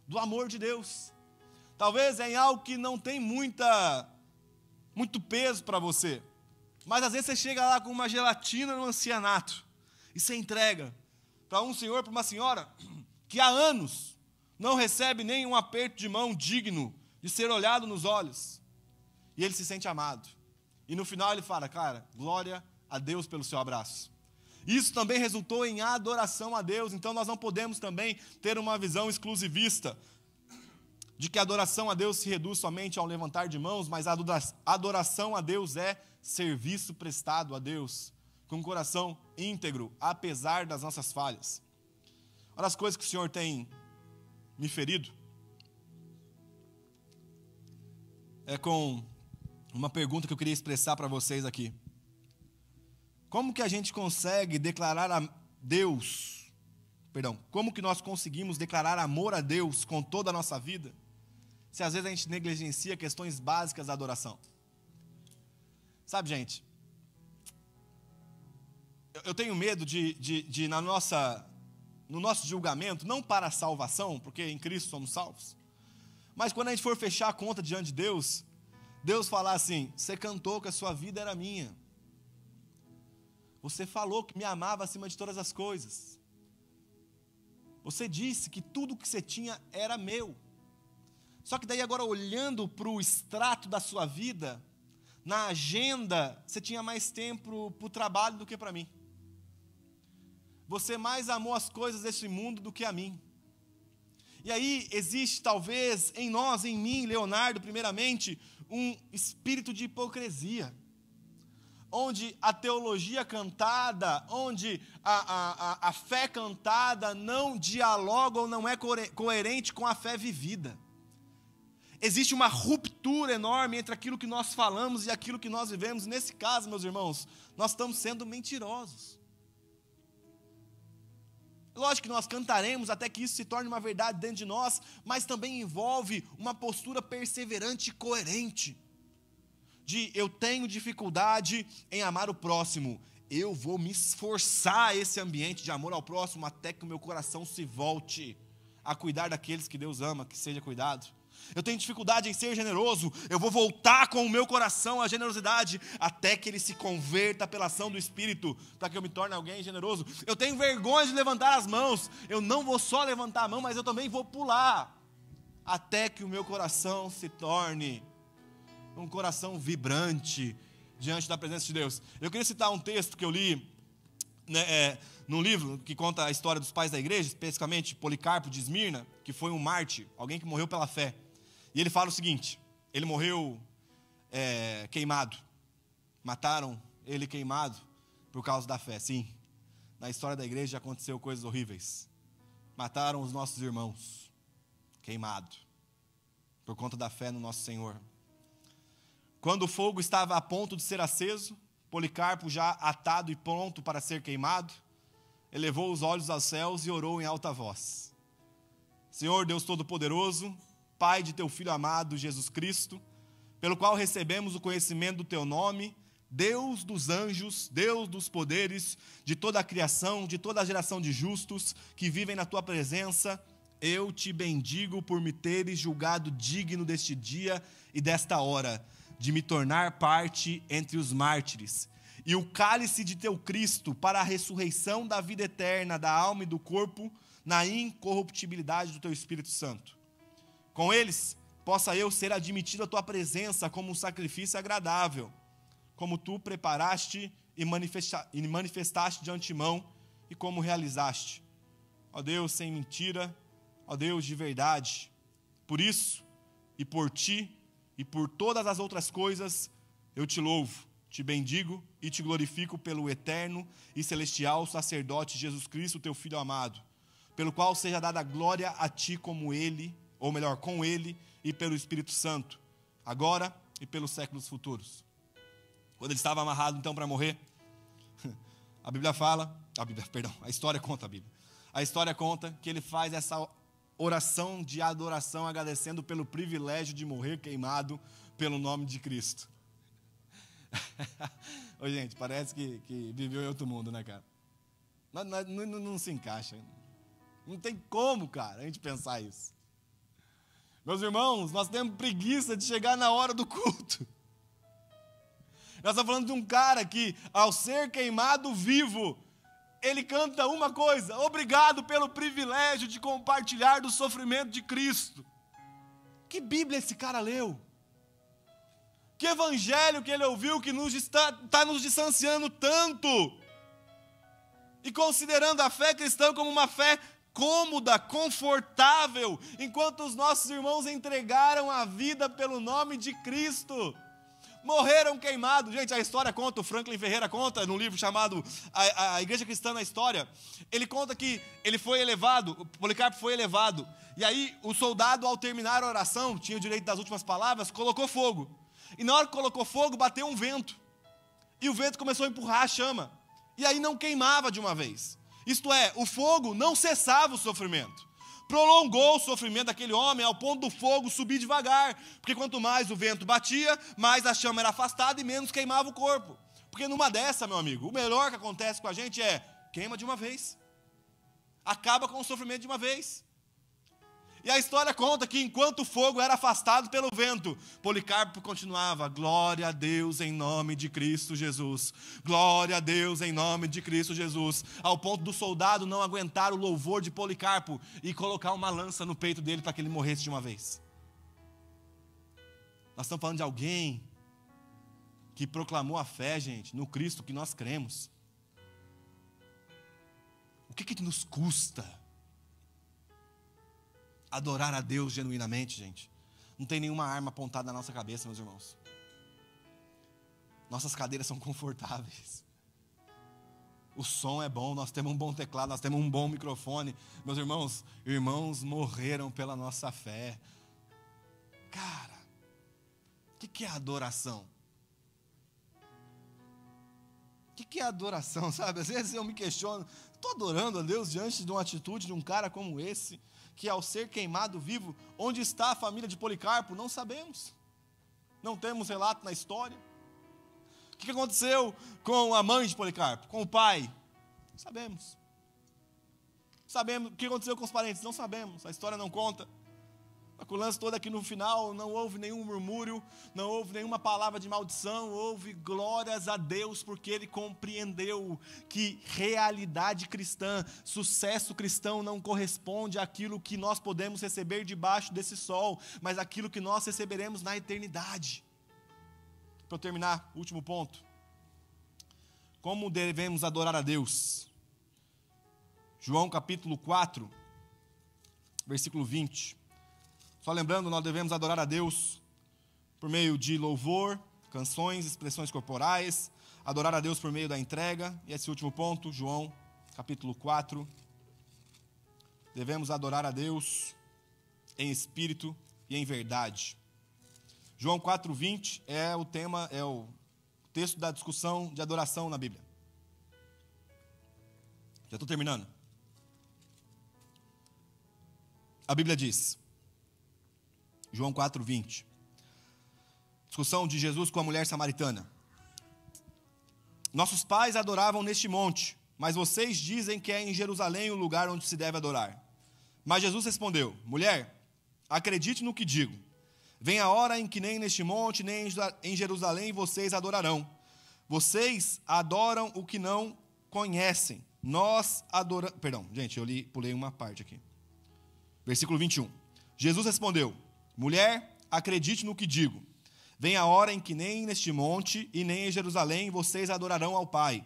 do amor de Deus. Talvez é em algo que não tem muito peso para você. Mas às vezes você chega lá com uma gelatina no ancianato e você entrega para um senhor, para uma senhora que há anos não recebe nem um aperto de mão digno de ser olhado nos olhos. E ele se sente amado. E no final ele fala: cara, glória a Deus pelo seu abraço. Isso também resultou em adoração a Deus. Então nós não podemos também ter uma visão exclusivista de que a adoração a Deus se reduz somente ao levantar de mãos, mas a adoração a Deus é serviço prestado a Deus, com um coração íntegro, apesar das nossas falhas. Uma das coisas que o Senhor tem me ferido é com uma pergunta que eu queria expressar para vocês aqui. Como que a gente consegue declarar a Deus, como que nós conseguimos declarar amor a Deus com toda a nossa vida, se às vezes a gente negligencia questões básicas da adoração? Sabe, gente, eu tenho medo de na nossa no nosso julgamento, não para a salvação, porque em Cristo somos salvos, mas quando a gente for fechar a conta diante de Deus, Deus falar assim: você cantou que a sua vida era minha, você falou que me amava acima de todas as coisas, você disse que tudo que você tinha era meu. Só que daí agora, olhando para o extrato da sua vida, na agenda, você tinha mais tempo para o trabalho do que para mim. Você mais amou as coisas desse mundo do que a mim. E aí existe talvez em nós, em mim, Leonardo, primeiramente, um espírito de hipocrisia, onde a teologia cantada, onde a fé cantada não dialoga ou não é coerente com a fé vivida. Existe uma ruptura enorme entre aquilo que nós falamos e aquilo que nós vivemos. Nesse caso, meus irmãos, nós estamos sendo mentirosos. Lógico que nós cantaremos até que isso se torne uma verdade dentro de nós, mas também envolve uma postura perseverante e coerente. De eu tenho dificuldade em amar o próximo, eu vou me esforçar esse ambiente de amor ao próximo até que o meu coração se volte a cuidar daqueles que Deus ama, que seja cuidado. Eu tenho dificuldade em ser generoso, eu vou voltar com o meu coração à generosidade até que ele se converta pela ação do Espírito, para que eu me torne alguém generoso. Eu tenho vergonha de levantar as mãos, eu não vou só levantar a mão, mas eu também vou pular, até que o meu coração se torne um coração vibrante diante da presença de Deus. Eu queria citar um texto que eu li, num livro que conta a história dos pais da igreja, especificamente Policarpo de Esmirna, que foi um mártir, alguém que morreu pela fé. E ele fala o seguinte: ele morreu queimado, mataram ele queimado por causa da fé. Sim, na história da igreja já aconteceu coisas horríveis. Mataram os nossos irmãos, queimado, por conta da fé no nosso Senhor. Quando o fogo estava a ponto de ser aceso, Policarpo, já atado e pronto para ser queimado, elevou os olhos aos céus e orou em alta voz: Senhor Deus Todo-Poderoso, Pai de teu Filho amado, Jesus Cristo, pelo qual recebemos o conhecimento do teu nome, Deus dos anjos, Deus dos poderes, de toda a criação, de toda a geração de justos que vivem na tua presença, eu te bendigo por me teres julgado digno deste dia e desta hora, de me tornar parte entre os mártires, e o cálice de teu Cristo para a ressurreição da vida eterna da alma e do corpo, na incorruptibilidade do teu Espírito Santo. Com eles, possa eu ser admitido à tua presença como um sacrifício agradável, como tu preparaste e manifestaste de antemão e como realizaste. Ó Deus, sem mentira, ó Deus de verdade. Por isso, e por ti, e por todas as outras coisas, eu te louvo, te bendigo e te glorifico pelo eterno e celestial sacerdote Jesus Cristo, teu Filho amado, pelo qual seja dada glória a ti como ele, ou melhor, com ele e pelo Espírito Santo, agora e pelos séculos futuros. Quando ele estava amarrado então para morrer, a história conta a história conta que ele faz essa oração de adoração, agradecendo pelo privilégio de morrer queimado pelo nome de Cristo. Ô, gente, parece que viveu em outro mundo, né, cara? Não se encaixa. Não tem como, cara, a gente pensar isso. Meus irmãos, nós temos preguiça de chegar na hora do culto. Nós estamos falando de um cara que, ao ser queimado vivo, ele canta uma coisa: obrigado pelo privilégio de compartilhar do sofrimento de Cristo. Que Bíblia esse cara leu? Que evangelho que ele ouviu que está nos distanciando tanto? E considerando a fé cristã como uma fé cômoda, confortável, enquanto os nossos irmãos entregaram a vida pelo nome de Cristo, morreram queimados. Gente, a história conta, o Franklin Ferreira conta, num livro chamado a Igreja Cristã na História, ele conta que ele foi elevado, o Policarpo foi elevado, e aí o soldado, ao terminar a oração, tinha o direito das últimas palavras, colocou fogo, e na hora que colocou fogo, bateu um vento, e o vento começou a empurrar a chama, e aí não queimava de uma vez. Isto é, o fogo não cessava o sofrimento, prolongou o sofrimento daquele homem ao ponto do fogo subir devagar, porque quanto mais o vento batia, mais a chama era afastada e menos queimava o corpo. Porque numa dessa, meu amigo, o melhor que acontece com a gente é, queima de uma vez. acaba com o sofrimento de uma vez. E a história conta que enquanto o fogo era afastado pelo vento, Policarpo continuava: glória a Deus em nome de Cristo Jesus, glória a Deus em nome de Cristo Jesus, ao ponto do soldado não aguentar o louvor de Policarpo e colocar uma lança no peito dele para que ele morresse de uma vez. Nós estamos falando de alguém que proclamou a fé, gente, no Cristo que nós cremos. O que nos custa adorar a Deus genuinamente, gente? Não tem nenhuma arma apontada na nossa cabeça, meus irmãos. Nossas cadeiras são confortáveis. O som é bom, nós temos um bom teclado, nós temos um bom microfone. Meus irmãos, irmãos morreram pela nossa fé. Cara, o que é adoração? O que é adoração, sabe? Às vezes eu me questiono, estou adorando a Deus diante de uma atitude de um cara como esse, que ao ser queimado vivo, onde está a família de Policarpo? Não sabemos. Não temos relato na história. O que aconteceu com a mãe de Policarpo? Com o pai? Não sabemos. Sabemos o que aconteceu com os parentes? Não sabemos. A história não conta. O lance todo aqui no final, não houve nenhum murmúrio, não houve nenhuma palavra de maldição, houve glórias a Deus, porque ele compreendeu que realidade cristã, sucesso cristão não corresponde àquilo que nós podemos receber debaixo desse sol, mas àquilo que nós receberemos na eternidade. Para eu terminar, último ponto. Como devemos adorar a Deus? João capítulo 4, versículo 20. Só lembrando, nós devemos adorar a Deus por meio de louvor, canções, expressões corporais, adorar a Deus por meio da entrega. E esse último ponto, João, capítulo 4. Devemos adorar a Deus em espírito e em verdade. João 4:20 é o tema, é o texto da discussão de adoração na Bíblia. Já estou terminando. A Bíblia diz, João 4:20, discussão de Jesus com a mulher samaritana. Nossos pais adoravam neste monte, mas vocês dizem que é em Jerusalém o lugar onde se deve adorar. Mas Jesus respondeu: mulher, acredite no que digo. Vem a hora em que nem neste monte, nem em Jerusalém vocês adorarão. Vocês adoram o que não conhecem. Nós adoramos... Perdão, gente, pulei uma parte aqui. Versículo 21. Jesus respondeu: mulher, acredite no que digo. Vem a hora em que nem neste monte e nem em Jerusalém vocês adorarão ao Pai.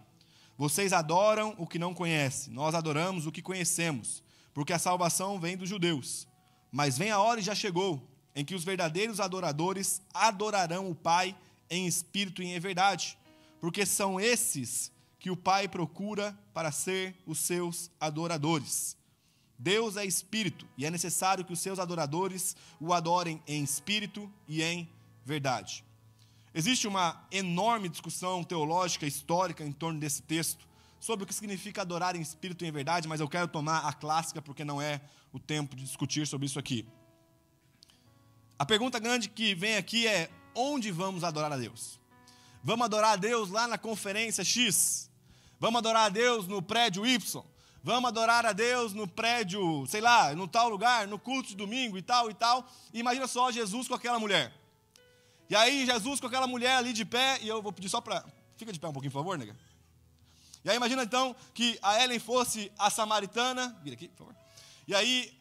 Vocês adoram o que não conhecem. Nós adoramos o que conhecemos, porque a salvação vem dos judeus. Mas vem a hora, e já chegou, em que os verdadeiros adoradores adorarão o Pai em espírito e em verdade, porque são esses que o Pai procura para ser os seus adoradores. Deus é espírito, e é necessário que os seus adoradores o adorem em espírito e em verdade. Existe uma enorme discussão teológica, histórica, em torno desse texto, sobre o que significa adorar em espírito e em verdade, mas eu quero tomar a clássica, porque não é o tempo de discutir sobre isso aqui. A pergunta grande que vem aqui é: onde vamos adorar a Deus? Vamos adorar a Deus lá na conferência X? Vamos adorar a Deus no prédio Y? Vamos adorar a Deus no prédio, sei lá, no tal lugar, no culto de domingo e tal e tal. E imagina só Jesus com aquela mulher. E aí Jesus com aquela mulher ali de pé, e eu vou pedir só para... Fica de pé um pouquinho, por favor, nega. E aí imagina então que a Ellen fosse a samaritana, vira aqui, por favor. E aí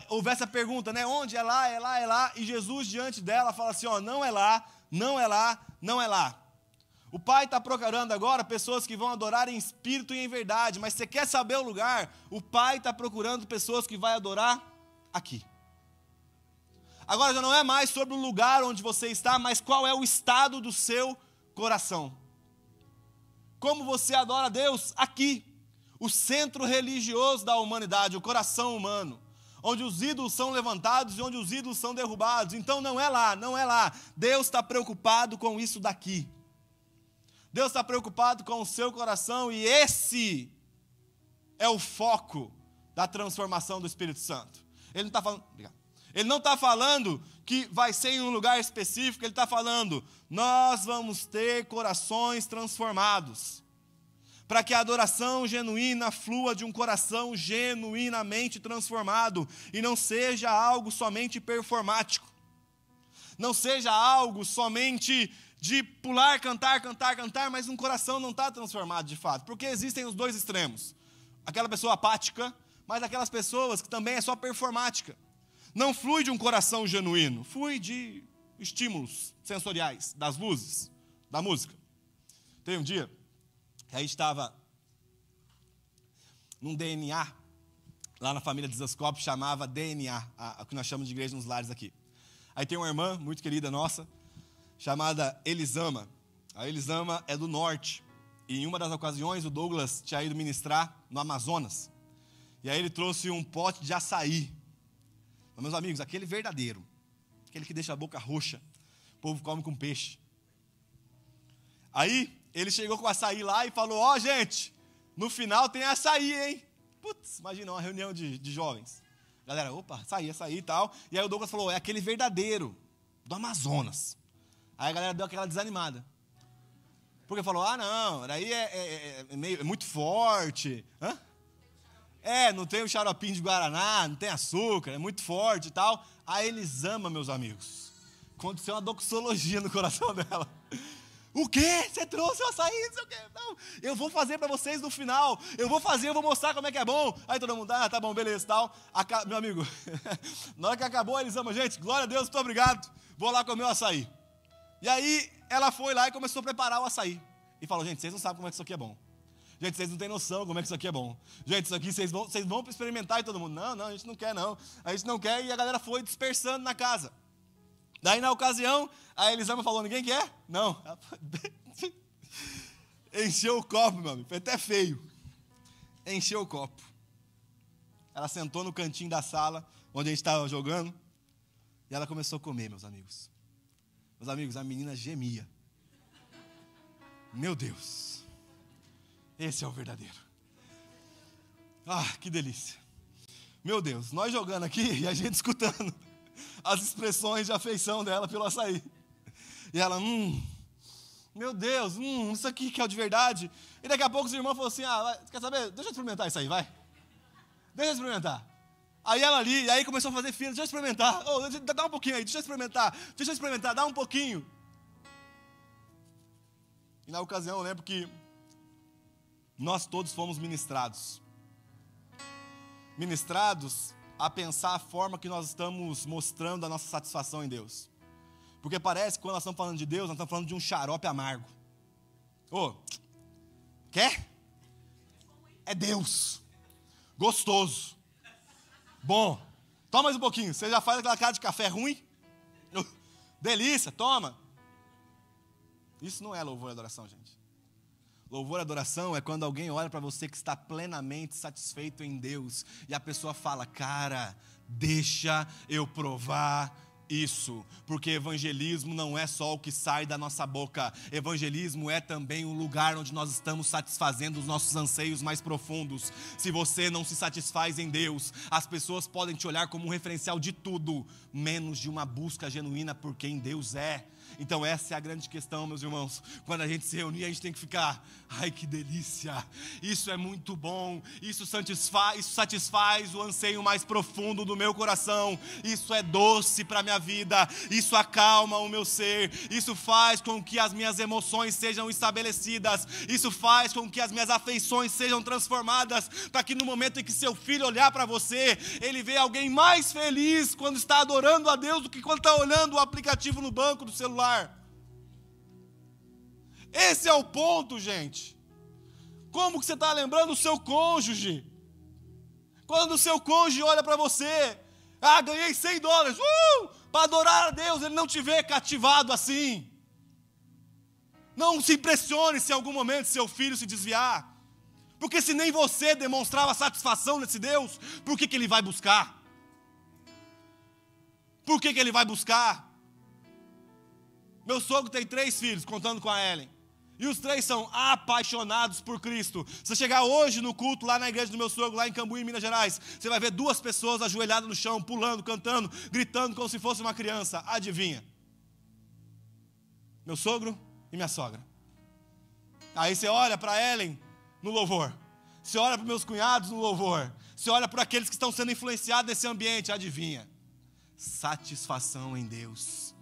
houvesse a pergunta, né? Onde? É lá, é lá, é lá. E Jesus diante dela fala assim, ó, não é lá, não é lá, não é lá. O Pai está procurando agora pessoas que vão adorar em espírito e em verdade. Mas você quer saber o lugar? O Pai está procurando pessoas que vão adorar aqui. Agora já não é mais sobre o lugar onde você está, mas qual é o estado do seu coração. Como você adora a Deus aqui. O centro religioso da humanidade, o coração humano. Onde os ídolos são levantados e onde os ídolos são derrubados. Então não é lá, não é lá. Deus está preocupado com isso daqui. Deus está preocupado com o seu coração e esse é o foco da transformação do Espírito Santo. Ele não está falando, ele não está falando que vai ser em um lugar específico, ele está falando, nós vamos ter corações transformados. para que a adoração genuína flua de um coração genuinamente transformado e não seja algo somente performático. Não seja algo somente de pular, cantar, mas um coração não está transformado de fato. Porque existem os dois extremos. Aquela pessoa apática, mas aquelas pessoas que também é só performática. Não flui de um coração genuíno, flui de estímulos sensoriais, das luzes, da música. Tem um dia que a gente estava num DNA, lá na família de Zascope, chamava DNA, o que nós chamamos de igreja nos lares aqui. Aí tem uma irmã muito querida nossa, chamada Elisama. A Elisama é do norte. E em uma das ocasiões, o Douglas tinha ido ministrar no Amazonas. E aí ele trouxe um pote de açaí. Mas, meus amigos, aquele verdadeiro. Aquele que deixa a boca roxa. O povo come com peixe. Aí, ele chegou com o açaí lá e falou, ó, gente, no final tem açaí, hein? Putz, imagina uma reunião de jovens. Galera, opa, açaí e tal. E aí o Douglas falou, é aquele verdadeiro, do Amazonas. Aí a galera deu aquela desanimada. Porque falou, ah, não, daí é muito forte. Hã? Não tem o xaropinho de Guaraná, não tem açúcar, é muito forte e tal. Aí eles amam, meus amigos. Aconteceu uma doxologia no coração dela. O quê? Você trouxe o açaí? Não sei o quê. Não, eu vou fazer para vocês no final. Eu vou mostrar como é que é bom. Aí todo mundo, tá bom, beleza, tal. Meu amigo, na hora que acabou, eles amam, gente, glória a Deus, muito obrigado. Vou lá comer o açaí. E aí, ela foi lá e começou a preparar o açaí. E falou, gente, vocês não sabem como é que isso aqui é bom. Gente, vocês não têm noção como é que isso aqui é bom. Gente, isso aqui vocês vão experimentar e todo mundo, não, a gente não quer não. A gente não quer e a galera foi dispersando na casa. Daí, na ocasião, a Elisama falou, ninguém quer? Não. Encheu o copo, meu amigo, foi até feio. Encheu o copo. Ela sentou no cantinho da sala, onde a gente estava jogando, e ela começou a comer, meus amigos. Meus amigos, a menina gemia. Meu Deus. Esse é o verdadeiro. Ah, que delícia. Meu Deus, nós jogando aqui e a gente escutando as expressões de afeição dela pelo açaí. E ela, meu Deus, isso aqui que é o de verdade. E daqui a pouco os irmãos falaram assim, quer saber? Deixa eu experimentar isso aí, vai. Deixa eu experimentar. Aí ela ali, e aí começou a fazer fila, deixa eu experimentar. Dá um pouquinho aí, deixa eu experimentar, dá um pouquinho. E na ocasião eu lembro que nós todos fomos ministrados. Ministrados a pensar a forma que nós estamos mostrando a nossa satisfação em Deus. Porque parece que quando nós estamos falando de Deus, nós estamos falando de um xarope amargo. Quer? É Deus. Gostoso. Bom. Toma mais um pouquinho. Você já faz aquela cara de café ruim? Delícia, toma. Isso não é louvor e adoração, gente. Louvor e adoração é quando alguém olha para você que está plenamente satisfeito em Deus e a pessoa fala, cara, deixa eu provar isso, porque evangelismo não é só o que sai da nossa boca, evangelismo é também o lugar onde nós estamos satisfazendo os nossos anseios mais profundos. Se você não se satisfaz em Deus, as pessoas podem te olhar como um referencial de tudo, menos de uma busca genuína por quem Deus é. Então essa é a grande questão, meus irmãos. Quando a gente se reunir, a gente tem que ficar, ai que delícia, isso é muito bom, isso satisfaz o anseio mais profundo do meu coração, isso é doce para a minha vida, isso acalma o meu ser, isso faz com que as minhas emoções sejam estabelecidas, isso faz com que as minhas afeições sejam transformadas, para que no momento em que seu filho olhar para você, ele vê alguém mais feliz quando está adorando a Deus do que quando está olhando o aplicativo no banco do celular. Esse é o ponto, gente. Como que você está lembrando o seu cônjuge? Quando o seu cônjuge olha para você, ganhei $100, para adorar a Deus, ele não te vê cativado assim. Não se impressione se em algum momento seu filho se desviar, porque se nem você demonstrava satisfação nesse Deus, por que ele vai buscar? Por que ele vai buscar? Meu sogro tem 3 filhos, contando com a Ellen. E os 3 são apaixonados por Cristo. Se você chegar hoje no culto lá na igreja do meu sogro, lá em Cambuí, Minas Gerais, você vai ver 2 pessoas ajoelhadas no chão, pulando, cantando, gritando como se fosse uma criança. Adivinha? Meu sogro e minha sogra. Aí você olha para Ellen, no louvor. Você olha para meus cunhados no louvor. Você olha para aqueles que estão sendo influenciados nesse ambiente, adivinha? Satisfação em Deus.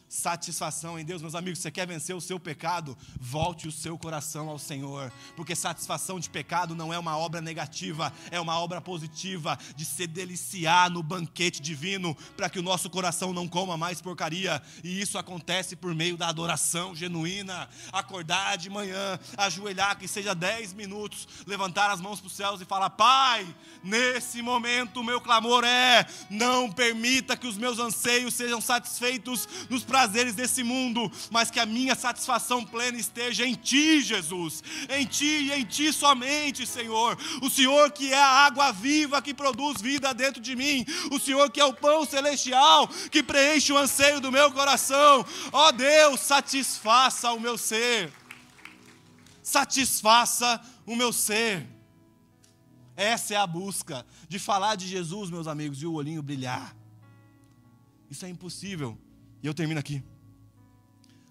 Satisfação em Deus, meus amigos. Você quer vencer o seu pecado? Volte o seu coração ao Senhor, porque satisfação de pecado não é uma obra negativa, é uma obra positiva, de se deliciar no banquete divino, para que o nosso coração não coma mais porcaria, e isso acontece por meio da adoração genuína. Acordar de manhã, ajoelhar, que seja 10 minutos, levantar as mãos para os céus e falar: Pai, nesse momento o meu clamor é: não permita que os meus anseios sejam satisfeitos nos prazeres desse mundo, mas que a minha satisfação plena esteja em Ti, Jesus, em Ti e em Ti somente, Senhor. O Senhor que é a água viva que produz vida dentro de mim, o Senhor que é o pão celestial que preenche o anseio do meu coração. Ó Deus, satisfaça o meu ser, satisfaça o meu ser. Essa é a busca de falar de Jesus, meus amigos, e o olhinho brilhar. Isso é impossível. E eu termino aqui.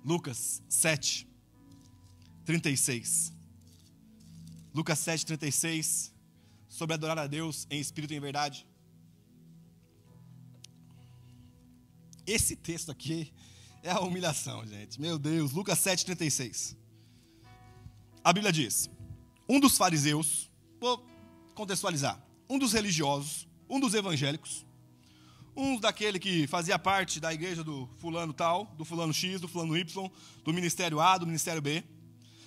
Lucas 7, 36. Lucas 7, 36. Sobre adorar a Deus em espírito e em verdade. Esse texto aqui é a humilhação, gente. Meu Deus. Lucas 7, 36. A Bíblia diz: um dos fariseus, vou contextualizar, um dos religiosos, um dos evangélicos, um daquele que fazia parte da igreja do fulano tal, do fulano X, do fulano Y, do ministério A, do ministério B,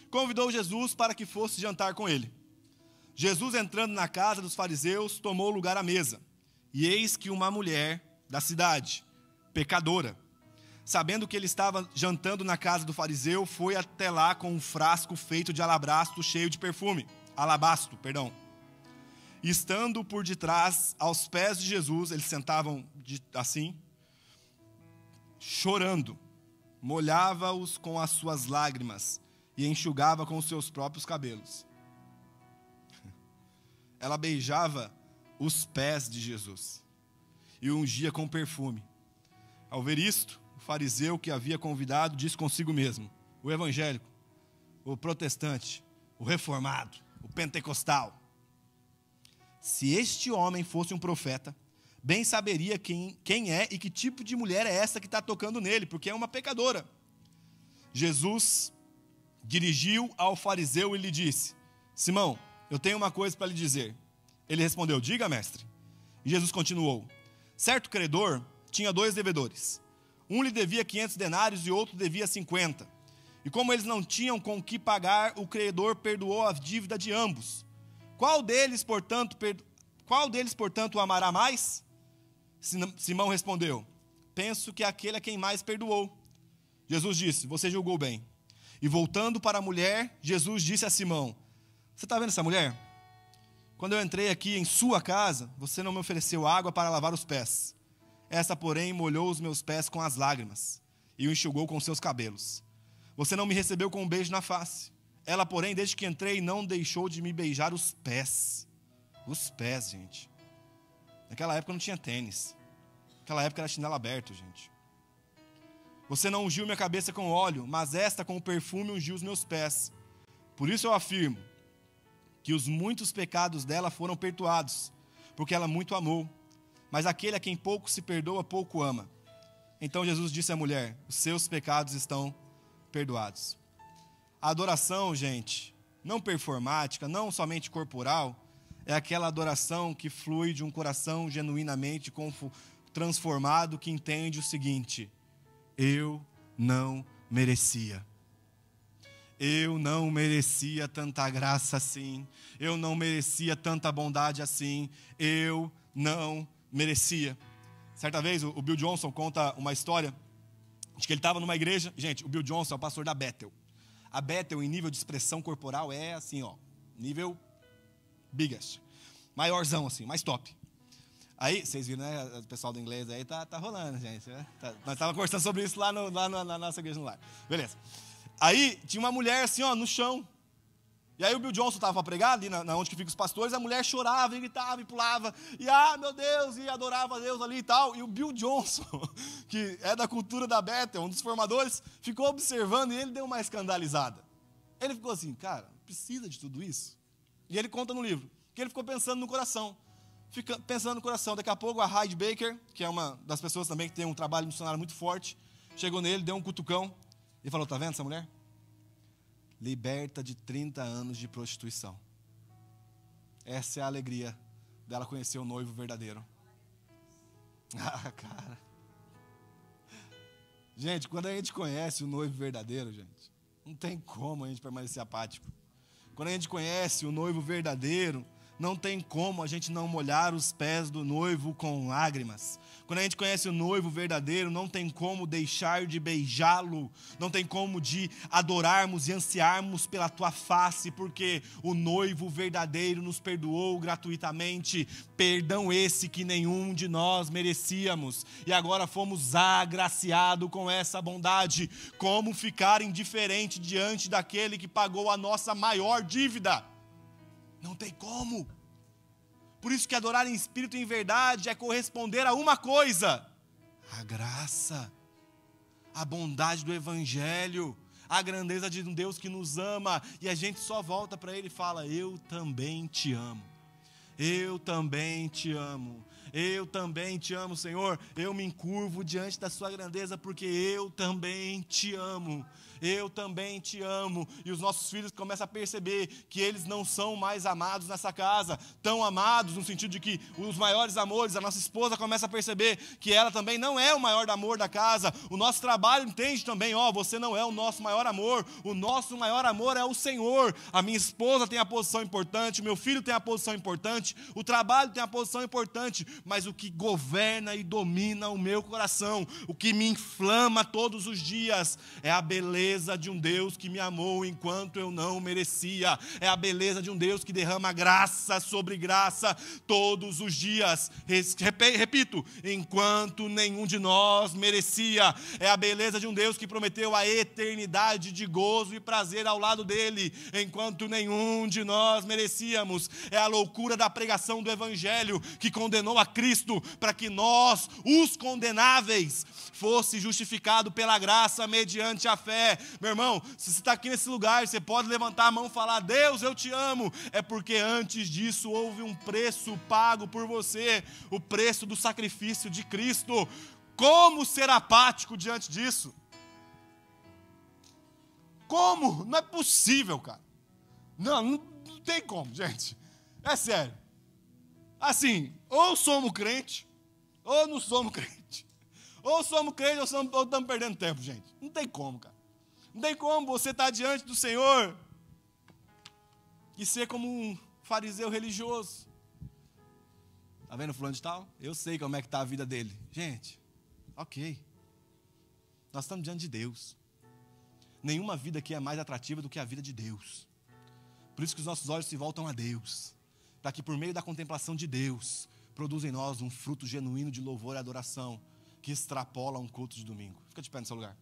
convidou Jesus para que fosse jantar com ele. Jesus, entrando na casa dos fariseus, tomou lugar à mesa. E eis que uma mulher da cidade, pecadora, sabendo que ele estava jantando na casa do fariseu, foi até lá com um frasco feito de alabastro cheio de perfume. E estando por detrás, aos pés de Jesus, eles sentavam assim, chorando, molhava-os com as suas lágrimas e enxugava com os seus próprios cabelos. Ela beijava os pés de Jesus e o ungia com perfume. Ao ver isto, o fariseu que havia convidado disse consigo mesmo: o evangélico, o protestante, o reformado, o pentecostal: se este homem fosse um profeta, bem saberia quem é e que tipo de mulher é essa que está tocando nele, porque é uma pecadora. Jesus dirigiu ao fariseu e lhe disse: Simão, eu tenho uma coisa para lhe dizer. Ele respondeu: diga, mestre. E Jesus continuou: certo credor tinha 2 devedores. Um lhe devia 500 denários e outro devia 50. E como eles não tinham com que pagar, o credor perdoou a dívida de ambos. Qual deles, portanto, o amará mais? Simão respondeu: penso que aquele a quem mais perdoou. Jesus disse: você julgou bem. E voltando para a mulher, Jesus disse a Simão: você está vendo essa mulher? Quando eu entrei aqui em sua casa, você não me ofereceu água para lavar os pés. Essa, porém, molhou os meus pés com as lágrimas e o enxugou com seus cabelos. Você não me recebeu com um beijo na face. Ela, porém, desde que entrei, não deixou de me beijar os pés. Os pés, gente. Naquela época não tinha tênis. Naquela época era chinelo aberto, gente. Você não ungiu minha cabeça com óleo, mas esta com o perfume ungiu os meus pés. Por isso eu afirmo que os muitos pecados dela foram perdoados, porque ela muito amou. Mas aquele a quem pouco se perdoa, pouco ama. Então Jesus disse à mulher: os seus pecados estão perdoados. A adoração, gente, não performática, não somente corporal, é aquela adoração que flui de um coração genuinamente transformado, que entende o seguinte: eu não merecia. Eu não merecia tanta graça assim. Eu não merecia tanta bondade assim. Eu não merecia. Certa vez o Bill Johnson conta uma história de que ele estava numa igreja. Gente, o Bill Johnson é o pastor da Bethel. A Bethel, em nível de expressão corporal, é assim, ó, nível biggest. Maiorzão, assim, mais top. Aí, vocês viram, né? O pessoal do inglês aí tá rolando, gente. Né? Nós estávamos conversando sobre isso lá na nossa igreja no lar. Beleza. Aí, tinha uma mulher assim, ó, no chão. E aí o Bill Johnson estava para pregar ali na onde que ficam os pastores. A mulher chorava, e gritava, e pulava. E, meu Deus, e adorava a Deus ali e tal. E o Bill Johnson, que é da cultura da Bethel, um dos formadores, ficou observando e ele deu uma escandalizada. Ele ficou assim: cara, precisa de tudo isso? E ele conta no livro que ele ficou pensando no coração. Pensando no coração. Daqui a pouco a Heidi Baker, que é uma das pessoas também que tem um trabalho missionário muito forte, chegou nele, deu um cutucão e falou, tá vendo essa mulher? Liberta de 30 anos de prostituição. Essa é a alegria dela conhecer o noivo verdadeiro. Ah, cara. Gente, quando a gente conhece o noivo verdadeiro, gente, não tem como a gente permanecer apático. Quando a gente conhece o noivo verdadeiro, não tem como a gente não molhar os pés do noivo com lágrimas. Quando a gente conhece o noivo verdadeiro, não tem como deixar de beijá-lo. Não tem como de adorarmos e ansiarmos pela tua face, porque o noivo verdadeiro nos perdoou gratuitamente. Perdão esse que nenhum de nós merecíamos. E agora fomos agraciados com essa bondade. Como ficar indiferente diante daquele que pagou a nossa maior dívida? Não tem como. Por isso que adorar em espírito e em verdade é corresponder a uma coisa: a graça, a bondade do evangelho, a grandeza de um Deus que nos ama. E a gente só volta para Ele e fala, eu também te amo. Eu também te amo. Eu também te amo, Senhor. Eu me encurvo diante da sua grandeza porque eu também te amo. Eu também te amo. E os nossos filhos começam a perceber que eles não são mais amados nessa casa. Tão amados no sentido de que os maiores amores, a nossa esposa começa a perceber que ela também não é o maior amor da casa. O nosso trabalho entende também, você não é o nosso maior amor. O nosso maior amor é o Senhor. A minha esposa tem a posição importante, o meu filho tem a posição importante, o trabalho tem a posição importante. Mas o que governa e domina o meu coração, o que me inflama todos os dias, é a beleza de um Deus que me amou enquanto eu não merecia. É a beleza de um Deus que derrama graça sobre graça todos os dias. Repito, enquanto nenhum de nós merecia. É a beleza de um Deus que prometeu a eternidade de gozo e prazer ao lado dele, enquanto nenhum de nós merecíamos. É a loucura da pregação do evangelho que condenou a Cristo para que nós, os condenáveis, fosse justificado pela graça mediante a fé. Meu irmão, se você está aqui nesse lugar, você pode levantar a mão e falar, Deus, eu te amo. É porque antes disso houve um preço pago por você, o preço do sacrifício de Cristo. Como ser apático diante disso? Como? Não é possível, cara. Não tem como, gente. É sério. Assim, ou somos crente, ou não somos crente. Ou somos crentes, ou estamos perdendo tempo, gente. Não tem como, cara. Não tem como você estar diante do Senhor e ser como um fariseu religioso. Está vendo fulano de tal? Eu sei como é que está a vida dele. Gente, ok. Nós estamos diante de Deus. Nenhuma vida aqui é mais atrativa do que a vida de Deus. Por isso que os nossos olhos se voltam a Deus. Para que por meio da contemplação de Deus, produza em nós um fruto genuíno de louvor e adoração que extrapola um culto de domingo. Fica de pé no seu lugar.